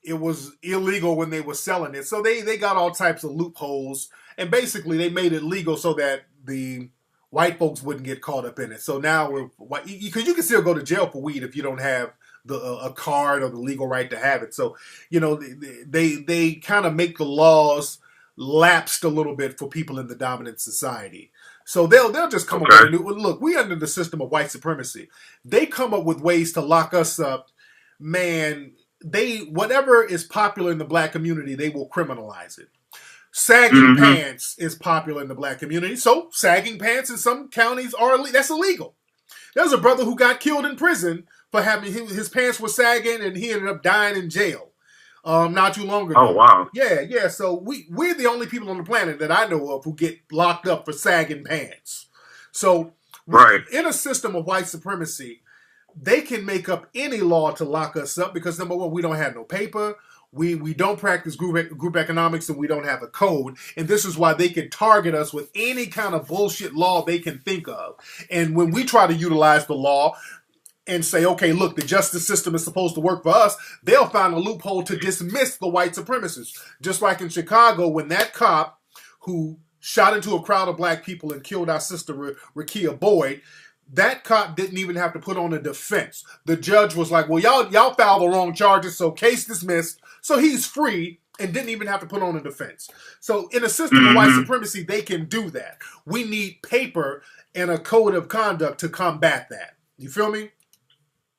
[SPEAKER 9] it was illegal when they were selling it. So they got all types of loopholes. And basically they made it legal so that the white folks wouldn't get caught up in it. So now, because you can still go to jail for weed if you don't have a card or the legal right to have it. So, you know, they kind of make the laws lapsed a little bit for people in the dominant society. So they'll just come up with a new, look, we under the system of white supremacy. They come up with ways to lock us up. Man, whatever is popular in the black community, they will criminalize it. Sagging pants is popular in the black community. So sagging pants in some counties that's illegal. There's a brother who got killed in prison for having his pants were sagging, and he ended up dying in jail. Not too long ago.
[SPEAKER 4] Oh, wow.
[SPEAKER 9] Yeah. So we're the only people on the planet that I know of who get locked up for sagging pants. So in a system of white supremacy, they can make up any law to lock us up because, number one, we don't have no paper. We don't practice group economics, and we don't have a code. And this is why they can target us with any kind of bullshit law they can think of. And when we try to utilize the law and say, okay, look, the justice system is supposed to work for us, they'll find a loophole to dismiss the white supremacists. Just like in Chicago, when that cop who shot into a crowd of black people and killed our sister, Rakia Boyd, that cop didn't even have to put on a defense. The judge was like, well, y'all filed the wrong charges, so case dismissed. So he's free and didn't even have to put on a defense. So in a system of white supremacy, they can do that. We need paper and a code of conduct to combat that. You feel me?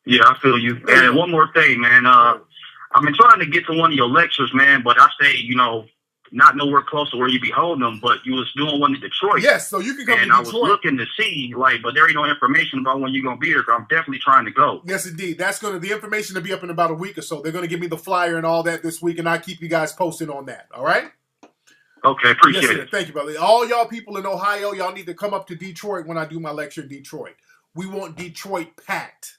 [SPEAKER 4] Yeah, I feel you. And one more thing, man. I've been trying to get to one of your lectures, man, but I stay, you know, not nowhere close to where you be holding them, but you was doing one in Detroit.
[SPEAKER 9] Yes, so you can come to Detroit.
[SPEAKER 4] And I was looking to see, but there ain't no information about when you're going to be there, so I'm definitely trying to go.
[SPEAKER 9] Yes, indeed. The information to be up in about a week or so. They're going to give me the flyer and all that this week, and I'll keep you guys posted on that, all right?
[SPEAKER 4] Okay, appreciate it.
[SPEAKER 9] Thank you, brother. All y'all people in Ohio, y'all need to come up to Detroit when I do my lecture in Detroit. We want Detroit packed.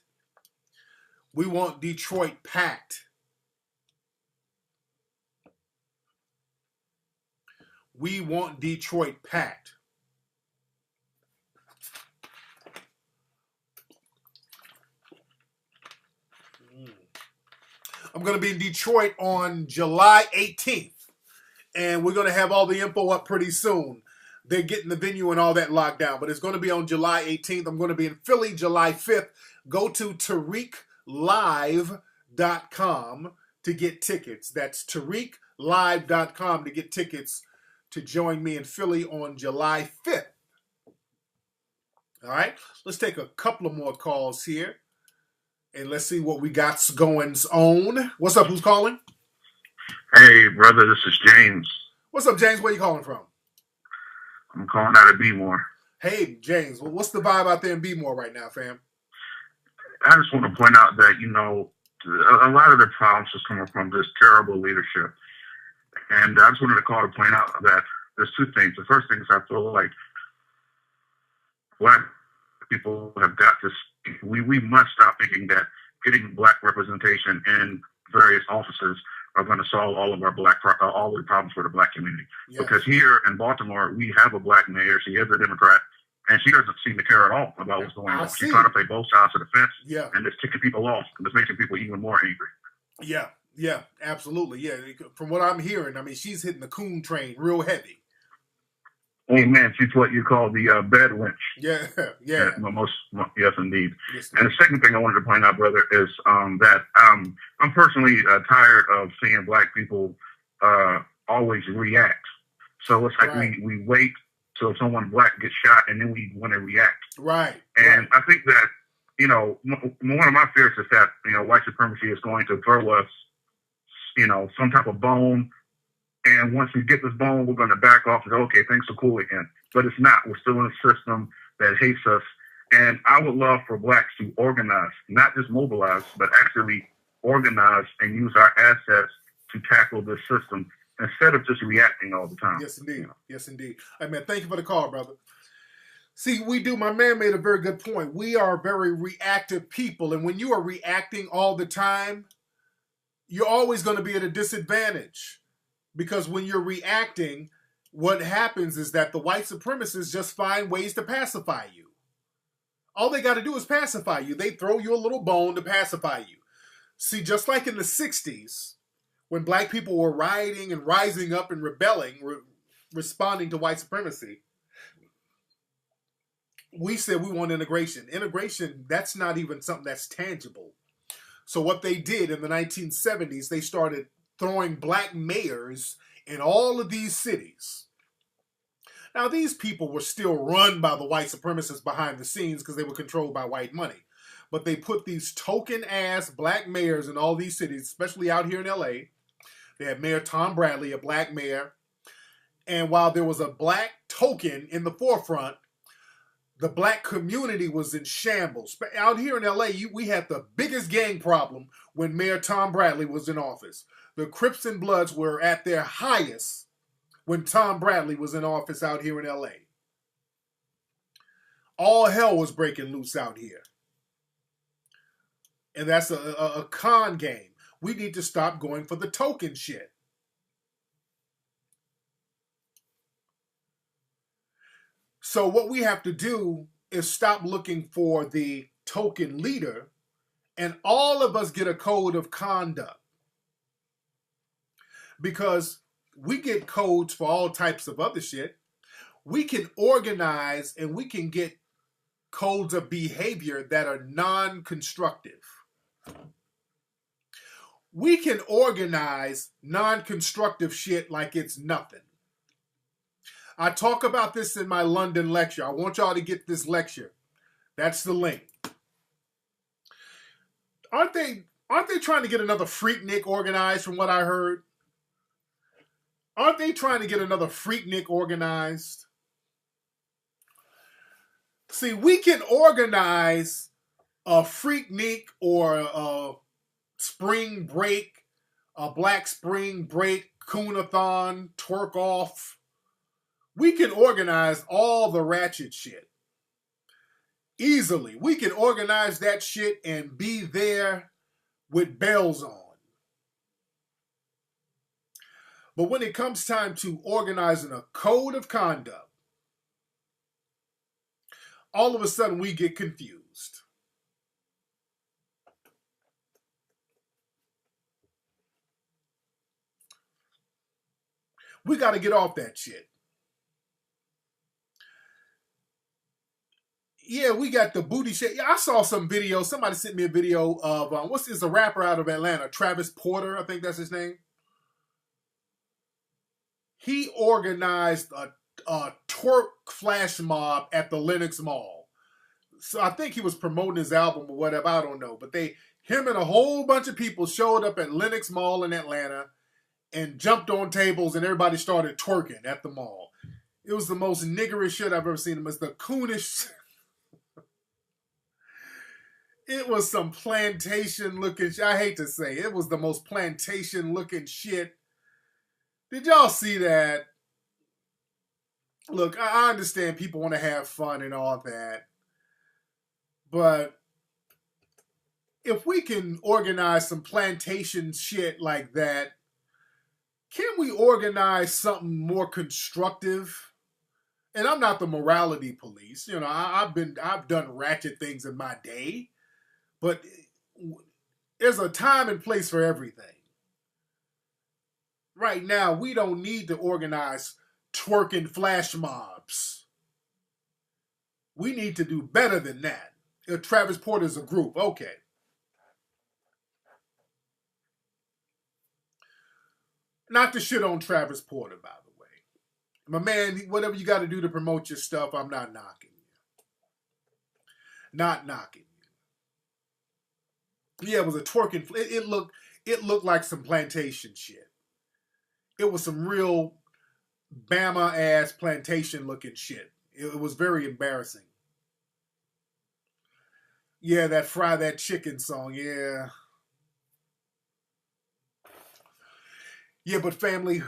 [SPEAKER 9] We want Detroit packed. We want Detroit packed. I'm going to be in Detroit on July 18th. And we're going to have all the info up pretty soon. They're getting the venue and all that locked down. But it's going to be on July 18th. I'm going to be in Philly July 5th. Go to TariqLive.com to get tickets. That's TariqLive.com to get tickets to join me in Philly on July 5th. All right, let's take a couple of more calls here, and let's see what we got going on. What's up? Who's calling?
[SPEAKER 10] Hey, brother, this is James.
[SPEAKER 9] What's up, James? Where you calling from?
[SPEAKER 10] I'm calling out of Bmore.
[SPEAKER 9] Hey, James, what's the vibe out there in Bmore right now, fam?
[SPEAKER 10] I just want to point out that, you know, a lot of the problems is coming from this terrible leadership. And I just wanted to call to point out that there's two things. The first thing is I feel like black people have got to, we must stop thinking that getting black representation in various offices are going to solve all of our all the problems for the black community. Yes. Because here in Baltimore, we have a black mayor. She is a Democrat, and she doesn't seem to care at all about what's going on. She's trying to play both sides of the fence, and it's ticking people off, and it's making people even more angry.
[SPEAKER 9] Yeah. Yeah, absolutely. Yeah, from what I'm hearing, I mean, she's hitting the coon train real heavy.
[SPEAKER 10] Amen. She's what you call the bed wench.
[SPEAKER 9] Yeah, yeah.
[SPEAKER 10] Yes, indeed.
[SPEAKER 9] Yes,
[SPEAKER 10] and the second thing I wanted to point out, brother, is that I'm personally tired of seeing black people always react. So it's like we wait till someone black gets shot and then we want to react.
[SPEAKER 9] Right.
[SPEAKER 10] And I think that, you know, one of my fears is that, you know, white supremacy is going to throw us, you know, some type of bone. And once we get this bone, we're going to back off and go, okay, things are cool again. But it's not. We're still in a system that hates us. And I would love for blacks to organize, not just mobilize, but actually organize and use our assets to tackle this system instead of just reacting all the time.
[SPEAKER 9] Yes, indeed. You know? Yes, indeed. Hey, man, thank you for the call, brother. See, my man made a very good point. We are very reactive people. And when you are reacting all the time, you're always going to be at a disadvantage. Because when you're reacting, what happens is that the white supremacists just find ways to pacify you. All they got to do is pacify you. They throw you a little bone to pacify you. See, just like in the 60s, when black people were rioting and rising up and rebelling, responding to white supremacy, we said we want integration. Integration, that's not even something that's tangible. So what they did in the 1970s, they started throwing black mayors in all of these cities. Now, these people were still run by the white supremacists behind the scenes because they were controlled by white money. But they put these token-ass black mayors in all these cities, especially out here in L.A. They had Mayor Tom Bradley, a black mayor. And while there was a black token in the forefront, the black community was in shambles. Out here in L.A., we had the biggest gang problem when Mayor Tom Bradley was in office. The Crips and Bloods were at their highest when Tom Bradley was in office out here in L.A. All hell was breaking loose out here. And that's a con game. We need to stop going for the token shit. So what we have to do is stop looking for the token leader and all of us get a code of conduct. Because we get codes for all types of other shit. We can organize and we can get codes of behavior that are non-constructive. We can organize non-constructive shit like it's nothing. I talk about this in my London lecture. I want y'all to get this lecture. That's the link. Aren't they trying to get another Freaknik organized from what I heard? Aren't they trying to get another Freaknik organized? See, we can organize a Freaknik or a spring break, a black spring break, Coonathon, twerk off. We can organize all the ratchet shit. Easily. We can organize that shit and be there with bells on. But when it comes time to organizing a code of conduct, all of a sudden we get confused. We got to get off that shit. Yeah, we got the booty shit. Yeah, I saw some video. Somebody sent me a video of, what's this, a rapper out of Atlanta, Travis Porter, I think that's his name. He organized a twerk flash mob at the Lenox Mall. So I think he was promoting his album or whatever, I don't know. But him and a whole bunch of people showed up at Lenox Mall in Atlanta and jumped on tables and everybody started twerking at the mall. It was the most niggerish shit I've ever seen. It was the coonish. It was some plantation looking shit. I hate to say it was the most plantation looking shit. Did y'all see that? Look, I understand people want to have fun and all that. But if we can organize some plantation shit like that, can we organize something more constructive? And I'm not the morality police. You know, I've done ratchet things in my day. But there's a time and place for everything. Right now, we don't need to organize twerking flash mobs. We need to do better than that. If Travis Porter's a group, okay. Not to shit on Travis Porter, by the way. My man, whatever you got to do to promote your stuff, I'm not knocking you. Not knocking you. Yeah, it was a twerking. It looked like some plantation shit. It was some real Bama ass plantation looking shit. It was very embarrassing. Yeah, that Fry That Chicken song, yeah. Yeah, but family,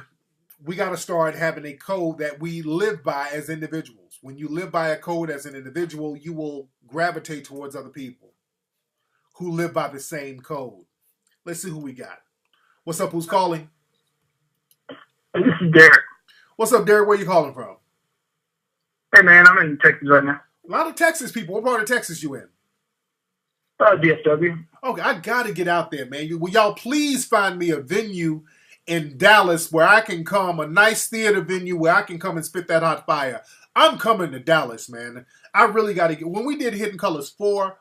[SPEAKER 9] we got to start having a code that we live by as individuals. When you live by a code as an individual, you will gravitate towards other people who live by the same code. Let's see who we got. What's up? Who's calling?
[SPEAKER 12] This is Derek.
[SPEAKER 9] What's up, Derek? Where you calling from?
[SPEAKER 12] Hey, man, I'm in Texas right now.
[SPEAKER 9] A lot of Texas people. What part of Texas you in?
[SPEAKER 12] DFW.
[SPEAKER 9] Okay, I got to get out there, man. Will y'all please find me a venue in Dallas where I can come, a nice theater venue where I can come and spit that hot fire. I'm coming to Dallas, man. I really got to get... When we did Hidden Colors 4,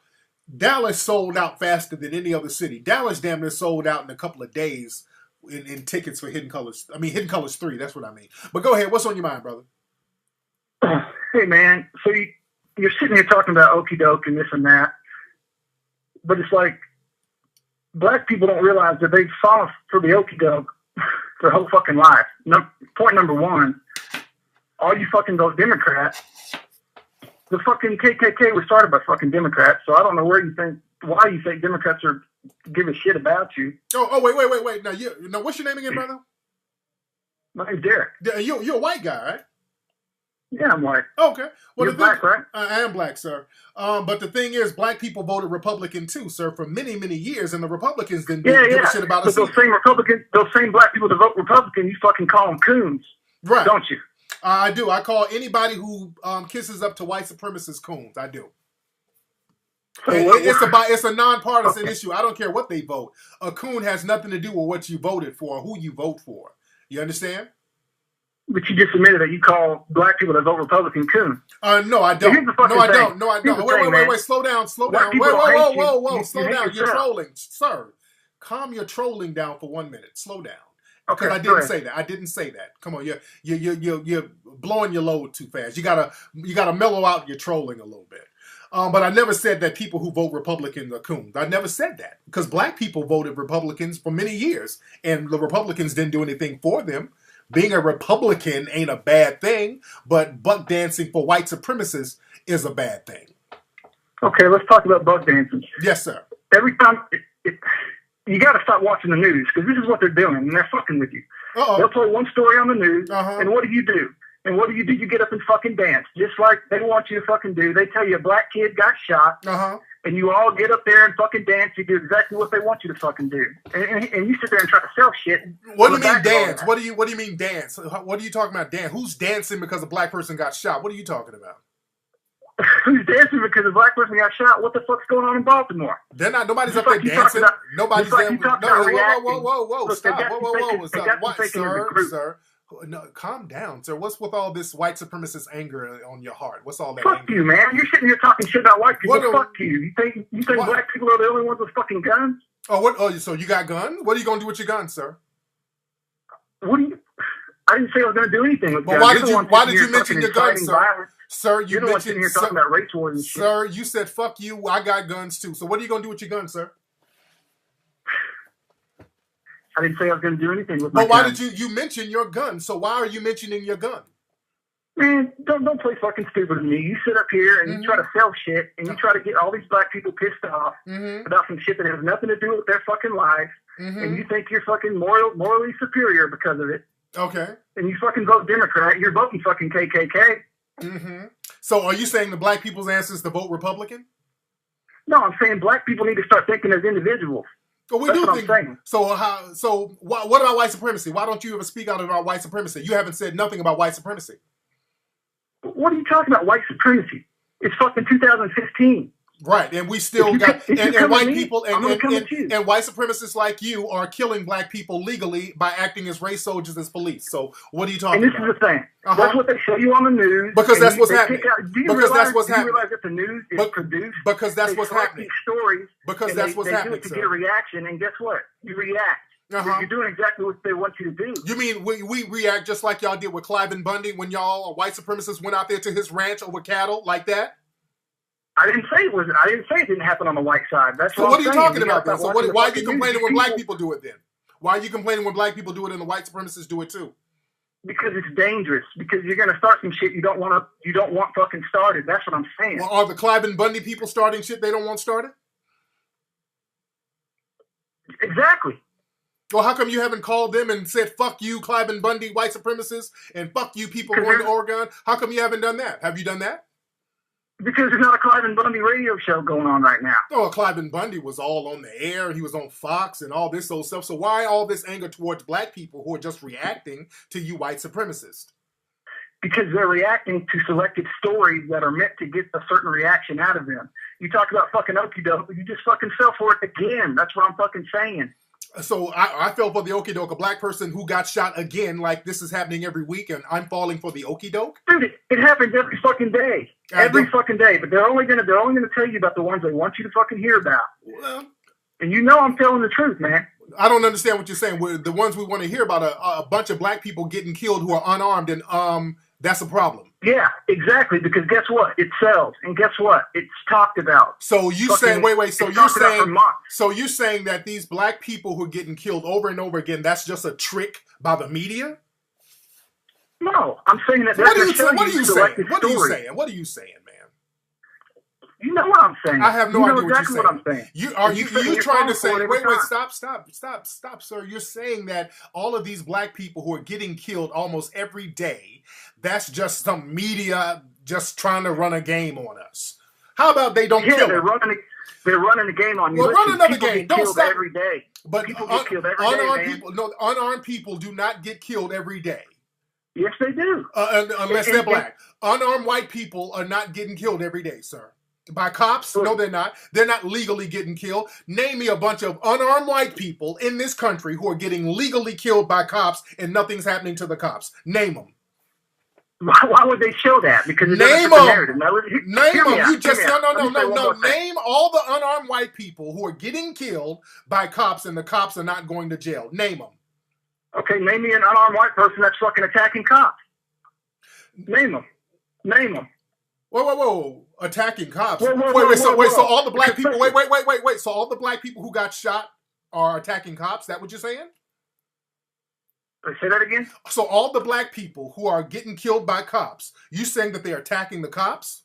[SPEAKER 9] Dallas sold out faster than any other city. Dallas damn near sold out in a couple of days in tickets for Hidden Colors. I mean, Hidden Colors 3, that's what I mean. But go ahead. What's on your mind, brother?
[SPEAKER 12] Hey, man. So you're sitting here talking about okie doke and this and that. But it's like black people don't realize that they've fought for the okie doke their whole fucking life. Point number one, all you fucking those Democrats, the fucking KKK was started by fucking Democrats, so I don't know why you think Democrats give a shit about you.
[SPEAKER 9] Oh, wait. Now, what's your name again, brother?
[SPEAKER 12] My name's Derek.
[SPEAKER 9] You're a white guy, right?
[SPEAKER 12] Yeah, I'm white.
[SPEAKER 9] Okay. Well,
[SPEAKER 12] You're black, right?
[SPEAKER 9] I am black, sir. But the thing is, black people voted Republican too, sir, for many, many years, and the Republicans didn't give a shit about us.
[SPEAKER 12] But those same black people that vote Republican, you fucking call them coons,
[SPEAKER 9] right?
[SPEAKER 12] Don't you?
[SPEAKER 9] I do. I call anybody who kisses up to white supremacists coons. I do. So it's a nonpartisan issue. I don't care what they vote. A coon has nothing to do with what you voted for or who you vote for. You understand?
[SPEAKER 12] But you just admitted that you call black people that vote Republican coons.
[SPEAKER 9] No, I don't. No, I don't. Wait. Slow down. Whoa. Slow down. You're trolling. Sir, calm your trolling down for 1 minute. Slow down. Because I didn't say that. Come on, you're blowing your load too fast. You gotta mellow out your trolling a little bit. But I never said that people who vote Republicans are coons. I never said that. Because black people voted Republicans for many years. And the Republicans didn't do anything for them. Being a Republican ain't a bad thing. But buck dancing for white supremacists is a bad thing.
[SPEAKER 12] Okay, let's talk about buck dancing.
[SPEAKER 9] Yes, sir.
[SPEAKER 12] Every time... You got to stop watching the news because this is what they're doing, and they're fucking with you. They'll play one story on the news, and what do? And what do? You get up and fucking dance, just like they want you to fucking do. They tell you a black kid got shot, and you all get up there and fucking dance. You do exactly what they want you to fucking do, and you sit there and try to sell shit.
[SPEAKER 9] What do you mean dance? What do you mean dance? What are you talking about dance? Who's dancing because a black person got shot? What are you talking about?
[SPEAKER 12] Who's dancing because a black person got shot? What the fuck's going on in Baltimore?
[SPEAKER 9] They're not. Nobody's up there dancing. Nobody's there. Whoa! Stop! Whoa! Sir. No, calm down, sir. What's with all this white supremacist anger on your heart? What's all that?
[SPEAKER 12] Fuck
[SPEAKER 9] anger?
[SPEAKER 12] You, man. You're sitting here talking shit about white people. Fuck you. You think black people are the only ones with fucking guns?
[SPEAKER 9] Oh, what? Oh, so you got guns? What are you gonna do with your guns, sir?
[SPEAKER 12] What do you? I didn't say I was going to do anything with
[SPEAKER 9] guns. Why did you mention your guns, sir?
[SPEAKER 12] Violence.
[SPEAKER 9] Sir, you mentioned
[SPEAKER 12] sitting here talking about race wars and shit.
[SPEAKER 9] Sir, you said fuck you. I got guns too. So what are you gonna do with your guns, sir?
[SPEAKER 12] I didn't say I was gonna do anything with my
[SPEAKER 9] But why
[SPEAKER 12] gun.
[SPEAKER 9] did you mention your gun? So why are you mentioning your gun?
[SPEAKER 12] Man, don't play fucking stupid with me. You sit up here and you try to sell shit and you try to get all these black people pissed off about some shit that has nothing to do with their fucking life, and you think you're fucking morally superior because of it.
[SPEAKER 9] Okay.
[SPEAKER 12] And you fucking vote Democrat. You're voting fucking KKK.
[SPEAKER 9] So are you saying the black people's answer is to vote Republican?
[SPEAKER 12] No, I'm saying black people need to start thinking as individuals.
[SPEAKER 9] Well, we do think. So what about white supremacy? Why don't you ever speak out about white supremacy? You haven't said nothing about white supremacy.
[SPEAKER 12] What are you talking about, white supremacy? It's fucking 2015.
[SPEAKER 9] Right, and we still got and white people and white supremacists like you are killing black people legally by acting as race soldiers as police. So what are you talking about?
[SPEAKER 12] And this is the thing. That's what they show you on the news.
[SPEAKER 9] Because that's what's happening.
[SPEAKER 12] Because that's what's happening. Do you realize that the news is produced?
[SPEAKER 9] Because that's what's happening.
[SPEAKER 12] Stories.
[SPEAKER 9] Because that's what's happening.
[SPEAKER 12] They do it to get a reaction, and guess what? You react. You're doing exactly what they want you to do.
[SPEAKER 9] You mean we react just like y'all did with Clive and Bundy when y'all white supremacists went out there to his ranch over cattle like that?
[SPEAKER 12] I didn't say it didn't happen on the white side. That's
[SPEAKER 9] so.
[SPEAKER 12] What
[SPEAKER 9] are you talking about then? So why are you complaining when black people do it then? Why are you complaining when black people do it and the white supremacists do it too?
[SPEAKER 12] Because it's dangerous. Because you're gonna start some shit you don't want fucking started. That's what I'm saying.
[SPEAKER 9] Well, are the Clive and Bundy people starting shit they don't want started?
[SPEAKER 12] Exactly.
[SPEAKER 9] Well, how come you haven't called them and said, fuck you, Clive and Bundy, white supremacists, and fuck you, people going to Oregon? How come you haven't done that? Have you done that?
[SPEAKER 12] Because there's not a Clive and Bundy radio show going on right now.
[SPEAKER 9] Oh, Clive and Bundy was all on the air. He was on Fox and all this old stuff. So why all this anger towards black people who are just reacting to you white supremacists?
[SPEAKER 12] Because they're reacting to selected stories that are meant to get a certain reaction out of them. You talk about fucking okie doke, but you just fucking fell for it again. That's what I'm fucking saying.
[SPEAKER 9] So I fell for the okie doke, a black person who got shot again, like this is happening every week, and I'm falling for the okie doke?
[SPEAKER 12] Dude, it happens every fucking day. Every fucking day. But they're only gonna tell you about the ones they want you to fucking hear about.
[SPEAKER 9] Well,
[SPEAKER 12] and you know I'm telling the truth, man.
[SPEAKER 9] I don't understand what you're saying. The ones we want to hear about a bunch of black people getting killed who are unarmed, and that's a problem.
[SPEAKER 12] Yeah, exactly. Because guess what? It sells, and guess what? It's talked about.
[SPEAKER 9] So you saying So you're saying that these black people who are getting killed over and over again, that's just a trick by the media?
[SPEAKER 12] No, I'm saying that.
[SPEAKER 9] What are you saying? What are you saying, man?
[SPEAKER 12] You know what I'm saying.
[SPEAKER 9] I have no idea
[SPEAKER 12] exactly
[SPEAKER 9] what
[SPEAKER 12] I'm saying.
[SPEAKER 9] You trying to say? Wait, stop, sir. You're saying that all of these black people who are getting killed almost every day, that's just some media just trying to run a game on us. How about they don't kill
[SPEAKER 12] they're
[SPEAKER 9] them?
[SPEAKER 12] They're running a game on you.
[SPEAKER 9] Well, run another game. Don't stop
[SPEAKER 12] every day.
[SPEAKER 9] But
[SPEAKER 12] people get killed every day,
[SPEAKER 9] unarmed people do not get killed every day.
[SPEAKER 12] Yes, they do.
[SPEAKER 9] Unless they're black. Unarmed white people are not getting killed every day, sir. By cops? No, they're not. They're not legally getting killed. Name me a bunch of unarmed white people in this country who are getting legally killed by cops and nothing's happening to the cops. Name them.
[SPEAKER 12] Why would they show that? Because it
[SPEAKER 9] name
[SPEAKER 12] them.
[SPEAKER 9] Name them. You just no. Name all the unarmed white people who are getting killed by cops and the cops are not going to jail. Name them.
[SPEAKER 12] Okay, name me an unarmed white person that's fucking attacking cops. Name them. Name them.
[SPEAKER 9] Whoa. Attacking cops.
[SPEAKER 12] So
[SPEAKER 9] all the black people, wait. So all the black people who got shot are attacking cops? That what you're saying?
[SPEAKER 12] Say that again?
[SPEAKER 9] So all the black people who are getting killed by cops, you saying that they're attacking the cops?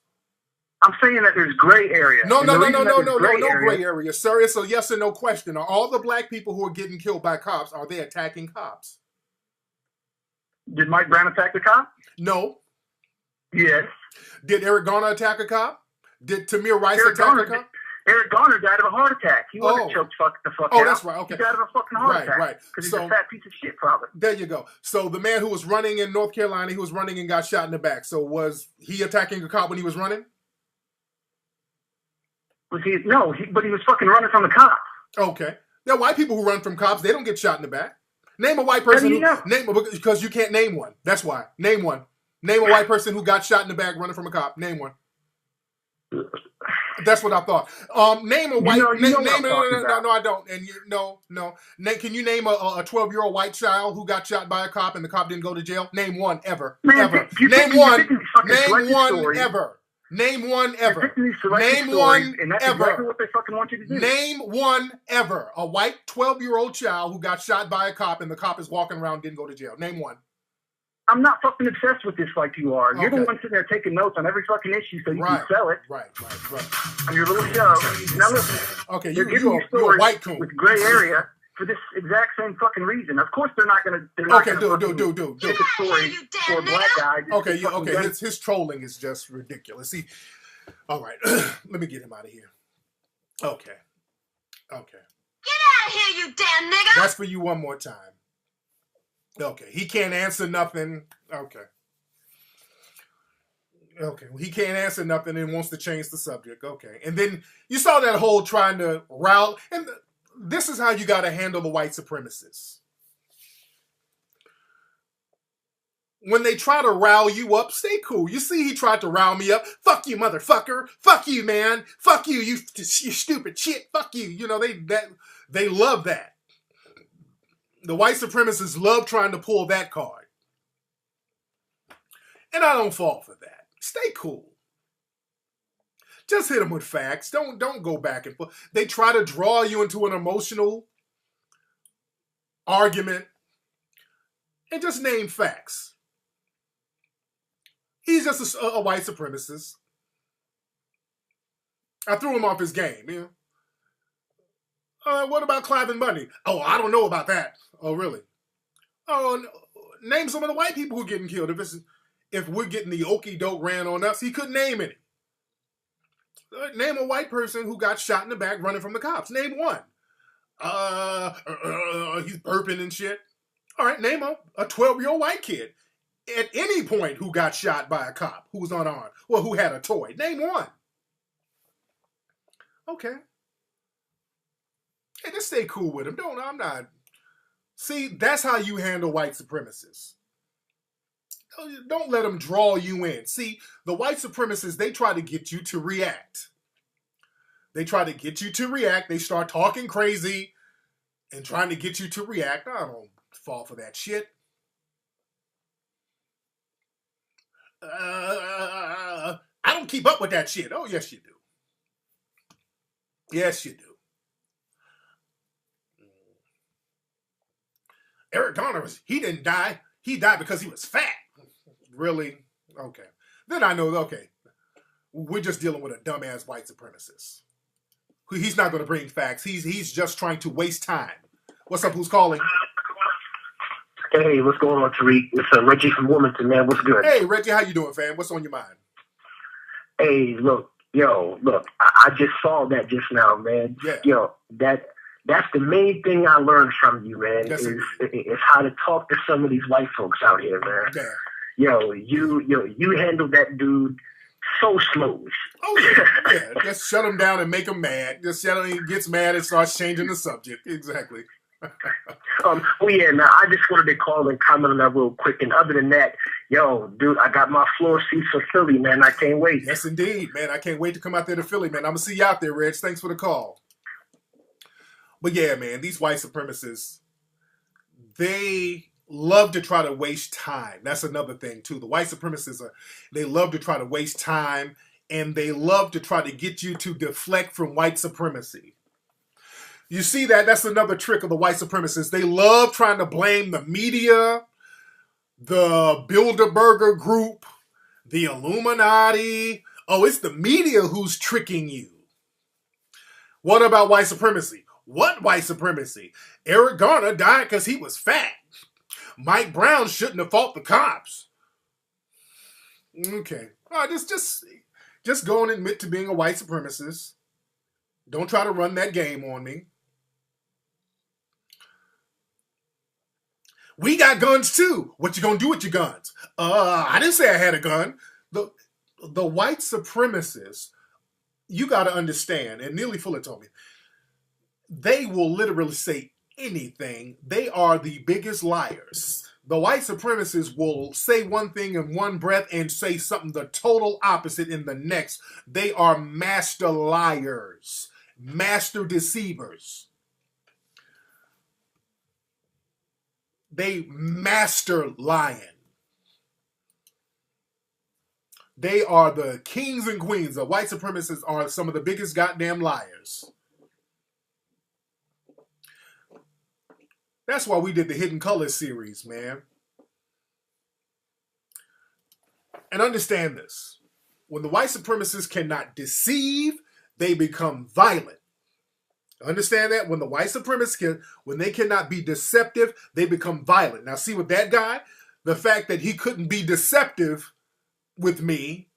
[SPEAKER 12] I'm saying that there's gray area.
[SPEAKER 9] No gray area, sir. It's a yes or no question. Are all the black people who are getting killed by cops, are they attacking cops?
[SPEAKER 12] Did Mike Brown attack the cop?
[SPEAKER 9] No.
[SPEAKER 12] Yes.
[SPEAKER 9] Did Eric Garner attack a cop? Did Tamir Rice attack a cop?
[SPEAKER 12] Eric Garner died of a heart attack. He wasn't choked the fuck out.
[SPEAKER 9] Oh, that's right. Okay.
[SPEAKER 12] He died of a fucking heart attack. Right. Because he's a fat piece of shit, probably.
[SPEAKER 9] There you go. So the man who was running in North Carolina, he was running and got shot in the back. So was he attacking a cop when he was running?
[SPEAKER 12] No, but he was fucking running from the cops.
[SPEAKER 9] Okay. There are white people who run from cops. They don't get shot in the back. Name a white person. Because you can't name one. That's why. Name one. Name a white person who got shot in the back running from a cop. Name one. That's what I thought. Name a white. No, I don't. And no. Can you name a 12-year-old white child who got shot by a cop and the cop didn't go to jail? Name one ever. Ever. Name one ever. Name one ever. Name one ever.
[SPEAKER 12] What they fucking want you to do.
[SPEAKER 9] Name one ever. A white 12-year-old child who got shot by a cop and the cop is walking around, didn't go to jail. Name one.
[SPEAKER 12] I'm not fucking obsessed with this like you are. You're the one sitting there taking notes on every fucking issue so you can sell it.
[SPEAKER 9] Right.
[SPEAKER 12] On your little show. Now listen.
[SPEAKER 9] Okay, you're a white coon.
[SPEAKER 12] With gray area for this exact same fucking reason. Of course they're not going to...
[SPEAKER 9] Okay, do.
[SPEAKER 12] Take a story for a black guy.
[SPEAKER 9] Okay. His trolling is just ridiculous. See, all right. Let me get him out of here. Okay.
[SPEAKER 13] Get out of here, you damn nigga!
[SPEAKER 9] That's for you one more time. Okay, he can't answer nothing. Okay. Okay, well, he can't answer nothing and wants to change the subject. Okay, and then you saw that whole trying to route, and this is how you got to handle the white supremacists. When they try to rile you up, stay cool. You see, he tried to rile me up. Fuck you, motherfucker. Fuck you, man. Fuck you, you stupid shit. Fuck you. You know, they love that. The white supremacists love trying to pull that card. And I don't fall for that. Stay cool. Just hit them with facts. Don't go back and forth. They try to draw you into an emotional argument and just name facts. He's just a white supremacist. I threw him off his game. You know? What about Clive and Bundy? Oh, I don't know about that. Oh, really? Oh, name some of the white people who are getting killed. If we're getting the okey doke ran on us, he couldn't name any. Name a white person who got shot in the back running from the cops. Name one. He's burping and shit. All right, name a 12-year-old white kid at any point who got shot by a cop who was unarmed or who had a toy. Name one. Okay. Hey, just stay cool with him. I'm not. See, that's how you handle white supremacists. Don't let them draw you in. See, the white supremacists, they try to get you to react. They try to get you to react. They start talking crazy and trying to get you to react. I don't fall for that shit. I don't keep up with that shit. Oh, yes, you do. Yes, you do. Eric Garner, he didn't die. He died because he was fat. Really? Okay. Then I know, okay, we're just dealing with a dumbass white supremacist. He's not going to bring facts. He's just trying to waste time. What's up? Who's calling?
[SPEAKER 14] Hey, what's going on, Tariq? It's Reggie from Wilmington, man. What's good?
[SPEAKER 9] Hey, Reggie, how you doing, fam? What's on your mind?
[SPEAKER 14] Hey, look, I just saw that just now, man.
[SPEAKER 9] Yeah.
[SPEAKER 14] Yo, that's the main thing I learned from you, man,
[SPEAKER 9] Yes,
[SPEAKER 14] is how to talk to some of these white folks out here, man.
[SPEAKER 9] Yeah.
[SPEAKER 14] You handled that dude so smooth.
[SPEAKER 9] Oh, yeah. Just shut him down and make him mad. Just shut him, he gets mad and starts changing the subject. Exactly.
[SPEAKER 14] Oh yeah, now I just wanted to call and comment on that real quick. And other than that, dude, I got my floor seats for Philly, man. I can't wait.
[SPEAKER 9] Yes, indeed, man. I can't wait to come out there to Philly, man. I'm gonna see you out there, Reg. Thanks for the call. But yeah, man, these white supremacists, they love to try to waste time. That's another thing too. The white supremacists they love to try to waste time, and they love to try to get you to deflect from white supremacy. You see that? That's another trick of the white supremacists. They love trying to blame the media, the Bilderberger group, the Illuminati. Oh, it's the media who's tricking you. What about white supremacy? What white supremacy? Eric Garner died because he was fat. Mike Brown shouldn't have fought the cops. Okay. Just go and admit to being a white supremacist. Don't try to run that game on me. We got guns too. What you gonna do with your guns? I didn't say I had a gun. The white supremacists, you got to understand, and Neely Fuller told me, they will literally say anything. They are the biggest liars. The white supremacists will say one thing in one breath and say something the total opposite in the next. They are master liars, master deceivers. They master lying. They are the kings and queens. The white supremacists are some of the biggest goddamn liars. That's why we did the Hidden Colors series, man. And understand this. When the white supremacists cannot deceive, they become violent. Understand that? When the white supremacists when they cannot be deceptive, they become violent. Now see with that guy, the fact that he couldn't be deceptive with me,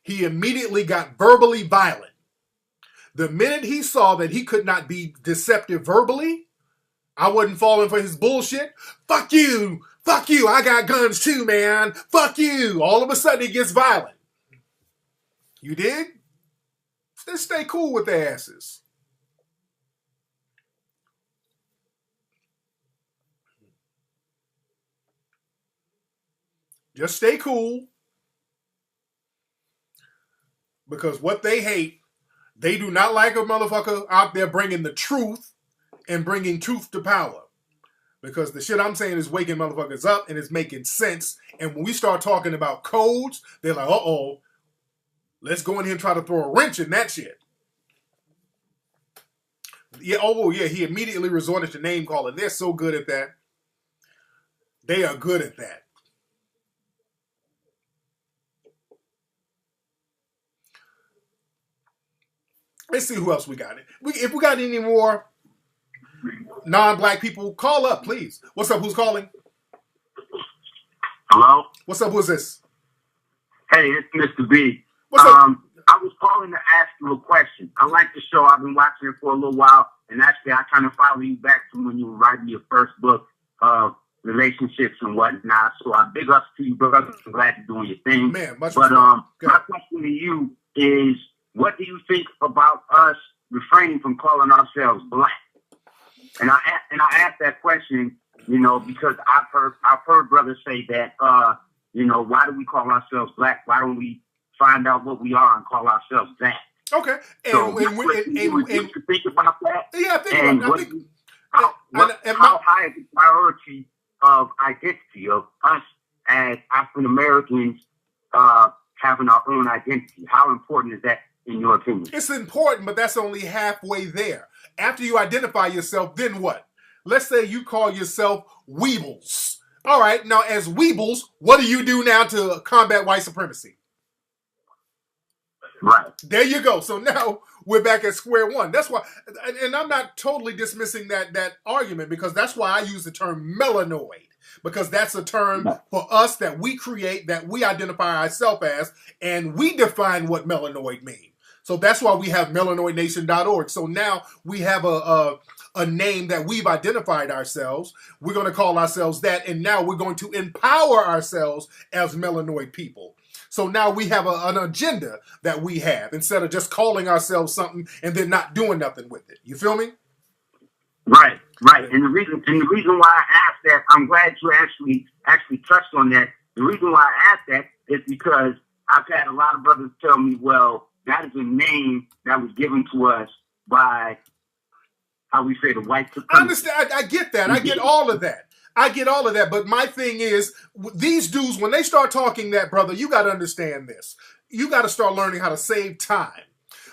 [SPEAKER 9] he immediately got verbally violent. The minute he saw that he could not be deceptive verbally, I wasn't falling for his bullshit. Fuck you, I got guns too, man. Fuck you. All of a sudden he gets violent. You dig? Just stay cool with their asses. Just stay cool. Because what they hate, they do not like a motherfucker out there bringing the truth and bringing truth to power. Because the shit I'm saying is waking motherfuckers up and it's making sense. And when we start talking about codes, they're like, uh-oh, let's go in here and try to throw a wrench in that shit. Yeah, oh yeah, he immediately resorted to name calling. They're so good at that. They are good at that. Let's see who else we got. If we got any more non-black people, call up, please. What's up? Who's calling?
[SPEAKER 15] Hello?
[SPEAKER 9] What's up? Who's this?
[SPEAKER 15] Hey, it's Mr. B.
[SPEAKER 9] What's up?
[SPEAKER 15] I was calling to ask you a question. I like the show. I've been watching it for a little while, and actually I kind of follow you back from when you were writing your first book, relationships and whatnot. So I big ups to you, brother. I'm glad you're doing your thing.
[SPEAKER 9] Man, much
[SPEAKER 15] but my question to you is, what do you think about us refraining from calling ourselves black? And I asked that question, you know, because I've heard brothers say that, you know, why do we call ourselves black? Why don't we find out what we are and call ourselves that?
[SPEAKER 9] Okay. And
[SPEAKER 15] so you think about that?
[SPEAKER 9] Yeah, I think about it.
[SPEAKER 15] How high is the priority of identity of us as African Americans having our own identity? How important is that in your opinion?
[SPEAKER 9] It's important, but that's only halfway there. After you identify yourself, then what? Let's say you call yourself Weebles. All right, now as Weebles, what do you do now to combat white supremacy?
[SPEAKER 15] Right.
[SPEAKER 9] There you go. So now we're back at square one. That's why, and I'm not totally dismissing that argument, because that's why I use the term melanoid, because that's a term for us that we create, that we identify ourselves as, and we define what melanoid means. So that's why we have melanoidnation.org. So now we have a name that we've identified ourselves. We're going to call ourselves that, and now we're going to empower ourselves as melanoid people. So now we have an agenda that we have, instead of just calling ourselves something and then not doing nothing with it. You feel me?
[SPEAKER 15] Right. And the reason why I asked that, I'm glad you actually touched on that. The reason why I asked that is because I've had a lot of brothers tell me, well, that is a name that was given to us by, how we say, the white supremacists.
[SPEAKER 9] I understand. I get that. I get all of that. But my thing is, these dudes, when they start talking that, brother, you got to understand this. You got to start learning how to save time,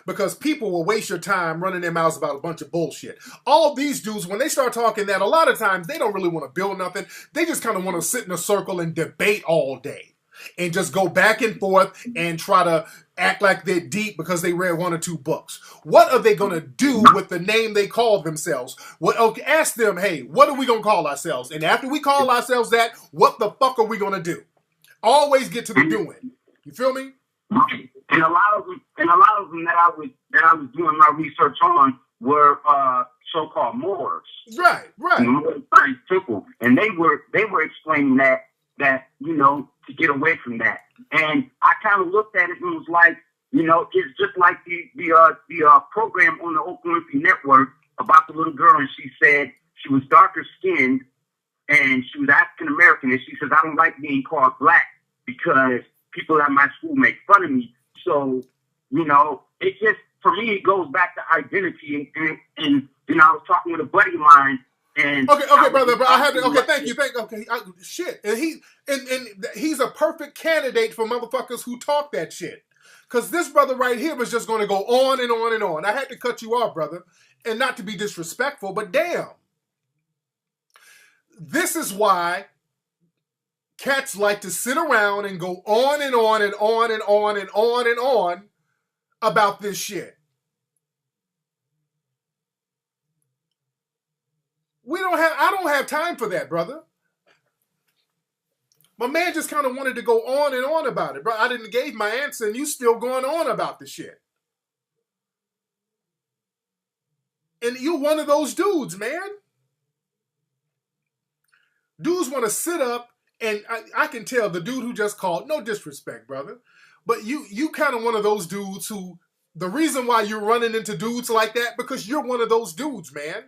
[SPEAKER 9] because people will waste your time running their mouths about a bunch of bullshit. All these dudes, when they start talking that, a lot of times they don't really want to build nothing. They just kind of want to sit in a circle and debate all day and just go back and forth and try to act like they're deep because they read 1 or 2 books. What are they going to do with the name they call themselves? Okay, ask them, hey, what are we going to call ourselves? And after we call ourselves that, what the fuck are we going to do? Always get to the doing. You feel me?
[SPEAKER 15] And a lot of them that I was doing my research on were so-called Moors.
[SPEAKER 9] Right.
[SPEAKER 15] Very simple. And they were explaining that you know, to get away from that. And I kind of looked at it and was like, you know, it's just like the program on the Oprah Winfrey Network about the little girl, and she said she was darker skinned and she was African American, and she says, I don't like being called black because people at my school make fun of me. So, you know, it just, for me, it goes back to identity. And you know, I was talking with a buddy of mine. And
[SPEAKER 9] okay, brother. I have to. Okay, thank you. Shit, and he's a perfect candidate for motherfuckers who talk that shit. Because this brother right here was just going to go on and on and on. I had to cut you off, brother, and not to be disrespectful, but damn, this is why cats like to sit around and go on and on and on and on and on and on about this shit. I don't have time for that, brother. My man just kind of wanted to go on and on about it, bro. I didn't gave my answer, and you still going on about the shit. And you're one of those dudes, man. Dudes want to sit up, and I can tell the dude who just called, no disrespect, brother, But you kind of one of those dudes who, the reason why you're running into dudes like that, because you're one of those dudes, man.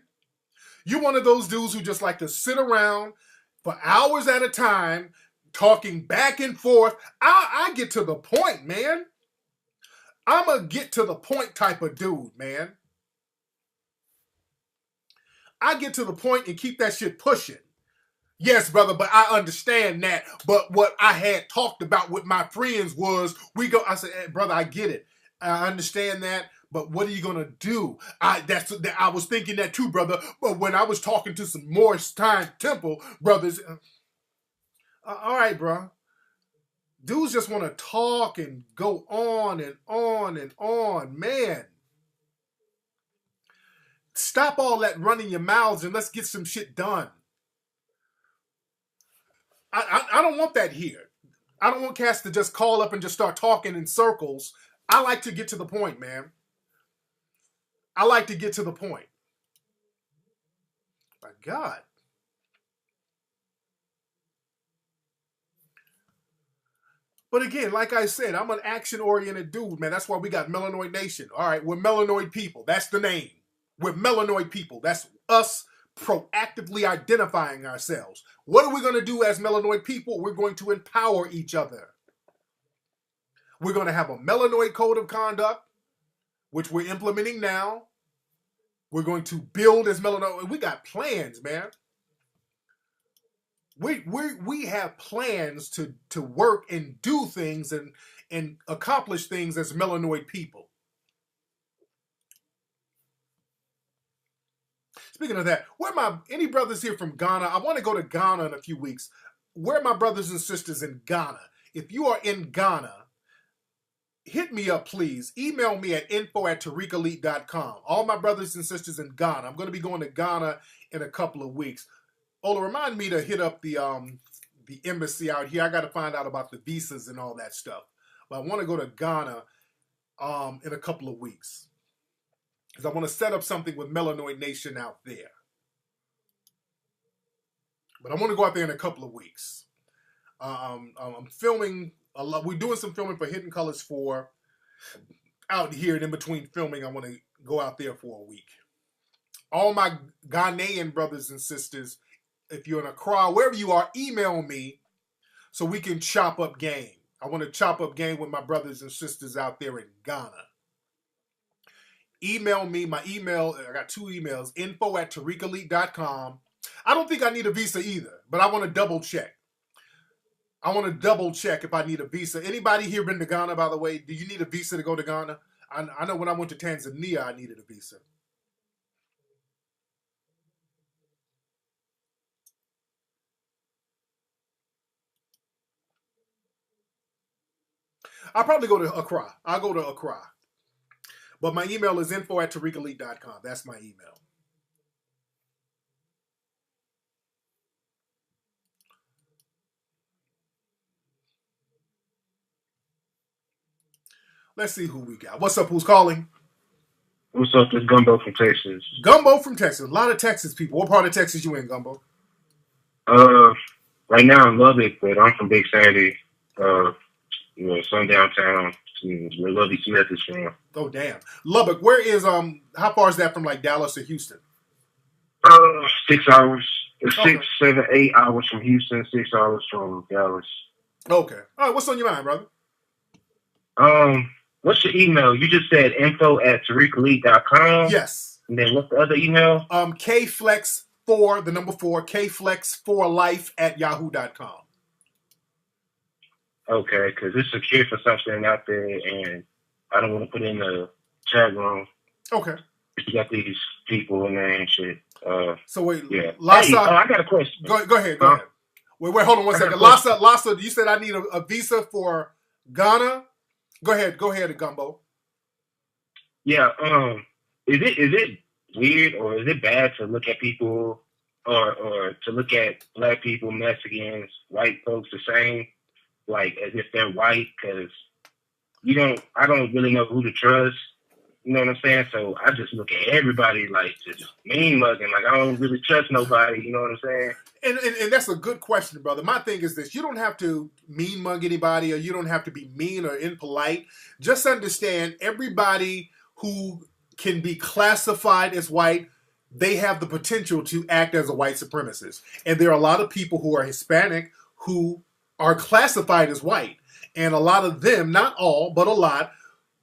[SPEAKER 9] You're one of those dudes who just like to sit around for hours at a time, talking back and forth. I get to the point, man. I'm a get to the point type of dude, man. I get to the point and keep that shit pushing. Yes, brother, but I understand that. But what I had talked about with my friends was I said, hey, brother, I get it. I understand that. But what are you gonna do? I was thinking that too, brother. But when I was talking to some Morris Time Temple brothers, all right, bro. Dudes just want to talk and go on and on and on, man. Stop all that running your mouths and let's get some shit done. I don't want that here. I don't want cats to just call up and just start talking in circles. I like to get to the point, man. I like to get to the point. My God. But again, like I said, I'm an action-oriented dude, man. That's why we got Melanoid Nation. All right, we're Melanoid people. That's the name. We're Melanoid people. That's us proactively identifying ourselves. What are we going to do as Melanoid people? We're going to empower each other. We're going to have a Melanoid code of conduct, which we're implementing now. We're going to build as Melanoid. We got plans, man. We have plans to work and do things and accomplish things as Melanoid people. Speaking of that, any brothers here from Ghana? I want to go to Ghana in a few weeks. Where are my brothers and sisters in Ghana? If you are in Ghana, hit me up, please. Email me at info@tariqelite.com. All my brothers and sisters in Ghana. I'm going to be going to Ghana in a couple of weeks. Ola, remind me to hit up the embassy out here. I got to find out about the visas and all that stuff. But I want to go to Ghana in a couple of weeks. Because I want to set up something with Melanoid Nation out there. But I want to go out there in a couple of weeks. I'm filming a lot. We're doing some filming for Hidden Colors 4 out here. And in between filming, I want to go out there for a week. All my Ghanaian brothers and sisters, if you're in Accra, wherever you are, email me so we can chop up game. I want to chop up game with my brothers and sisters out there in Ghana. Email me. My email, I got 2 emails, info@tariqelite.com. I don't think I need a visa either, but I want to double check. I want to double check if I need a visa. Anybody here been to Ghana, by the way? Do you need a visa to go to Ghana? I know when I went to Tanzania, I needed a visa. I'll probably go to Accra. I'll go to Accra. But my email is info@tariqelite.com. That's my email. Let's see who we got. What's up? Who's calling?
[SPEAKER 3] What's up? This Gumbo from Texas.
[SPEAKER 9] Gumbo from Texas. A lot of Texas people. What part of Texas you in, Gumbo?
[SPEAKER 3] Right now in Lubbock, but I'm from Big Sandy. Some downtown. Where Lovey Smith is from.
[SPEAKER 9] Oh damn. Lubbock. Where is how far is that from like Dallas or Houston?
[SPEAKER 3] 6 hours. It's 6, 7, 8 hours from Houston, 6 hours from Dallas.
[SPEAKER 9] Okay. All right, what's on your mind, brother?
[SPEAKER 3] What's your email? You just said info@tariqelite.com.
[SPEAKER 9] Yes.
[SPEAKER 3] And then what's the other email?
[SPEAKER 9] KFlex4, the number 4, KFlex4life@yahoo.com.
[SPEAKER 3] Okay, because it's secure for something out there, and I don't want to put in the chat room.
[SPEAKER 9] Okay.
[SPEAKER 3] You got these people in there and shit.
[SPEAKER 9] So wait,
[SPEAKER 3] yeah.
[SPEAKER 9] Lassa,
[SPEAKER 3] hey, I got a question.
[SPEAKER 9] Go ahead. Wait, hold on one second. Lassa, you said I need a visa for Ghana? Go ahead, Gumbo.
[SPEAKER 3] Yeah, is it weird or is it bad to look at people or to look at black people, Mexicans, white folks the same, like as if they're white? Because I don't really know who to trust. You know what I'm saying? So I just look at everybody like just mean mugging. Like I don't really trust nobody. You know what I'm saying?
[SPEAKER 9] And that's a good question, brother. My thing is this: you don't have to mean mug anybody, or you don't have to be mean or impolite. Just understand, everybody who can be classified as white, they have the potential to act as a white supremacist. And there are a lot of people who are Hispanic who are classified as white. And a lot of them, not all, but a lot,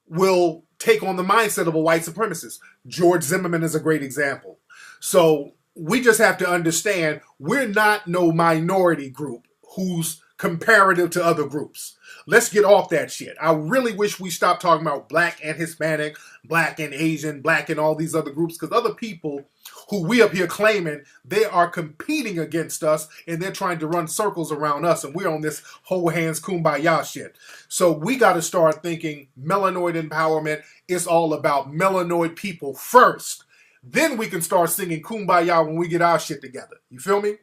[SPEAKER 9] will take on the mindset of a white supremacist. George Zimmerman is a great example. So we just have to understand we're not no minority group who's comparative to other groups. Let's get off that shit. I really wish we stopped talking about black and Hispanic, black and Asian, black and all these other groups, because other people who we up here claiming they are competing against us and they're trying to run circles around us, and we're on this whole hands kumbaya shit. So we got to start thinking melanoid empowerment is all about melanoid people first. Then we can start singing kumbaya when we get our shit together. You feel me?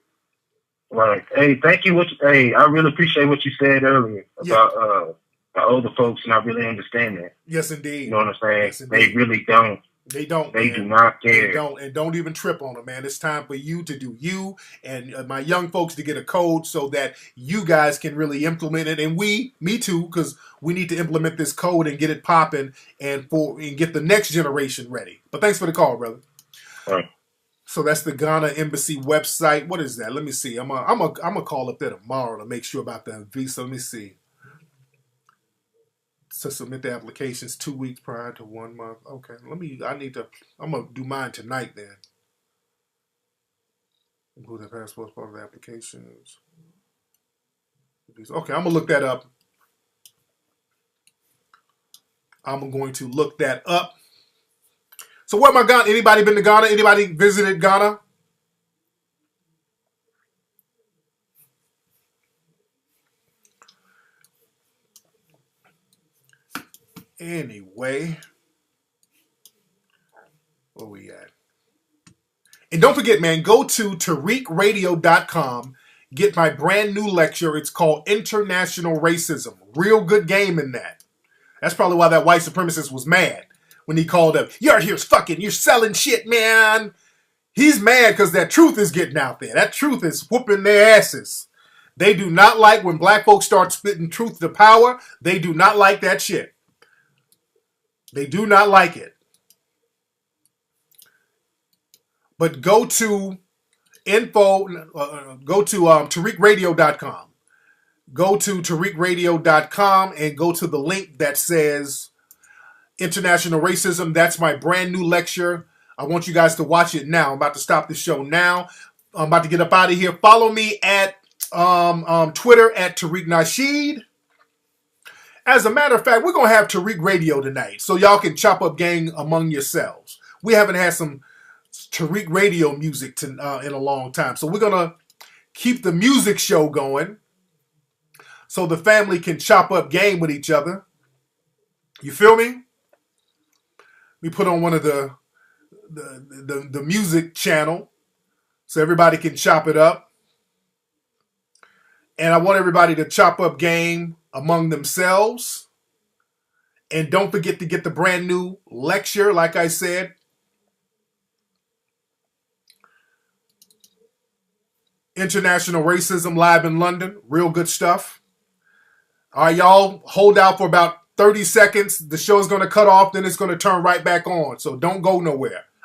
[SPEAKER 3] Right. Hey, thank you. Hey, I really appreciate what you said earlier about the older folks, and I really understand that.
[SPEAKER 9] Yes, indeed.
[SPEAKER 3] You know what I'm saying?
[SPEAKER 9] Yes,
[SPEAKER 3] they really don't.
[SPEAKER 9] They don't.
[SPEAKER 3] They do not care.
[SPEAKER 9] They don't, and don't even trip on them, man. It's time for you to do you, and my young folks to get a code so that you guys can really implement it, and me too, because we need to implement this code and get it popping, and get the next generation ready. But thanks for the call, brother.
[SPEAKER 3] All right.
[SPEAKER 9] So that's the Ghana Embassy website. What is that? Let me see. I'm a call up there tomorrow to make sure about the visa. Let me see. To submit the applications 2 weeks prior to 1 month. Okay. I'm gonna do mine tonight then. Include the passport part of the applications. Okay, I'm gonna look that up. I'm going to look that up. So where am I Ghana? Anybody been to Ghana? Anybody visited Ghana? Anyway, where we at? And don't forget, man, go to TariqRadio.com. Get my brand new lecture. It's called International Racism. Real good game in that. That's probably why that white supremacist was mad when he called up. You're here fucking, you're selling shit, man. He's mad because that truth is getting out there. That truth is whooping their asses. They do not like when black folks start spitting truth to power. They do not like that shit. They do not like it. But go to TariqRadio.com. Go to TariqRadio.com and go to the link that says International Racism. That's my brand new lecture. I want you guys to watch it now. I'm about to stop the show now. I'm about to get up out of here. Follow me at Twitter at Tariq Nasheed. As a matter of fact, we're going to have Tariq Radio tonight, so y'all can chop up gang among yourselves. We haven't had some Tariq Radio music in a long time, so we're going to keep the music show going so the family can chop up game with each other. You feel me? We put on one of the music channel so everybody can chop it up. And I want everybody to chop up game among themselves. And don't forget to get the brand new lecture, like I said. International Racism, live in London. Real good stuff. All right, y'all, hold out for about 30 seconds. The show's going to cut off, then it's going to turn right back on. So don't go nowhere.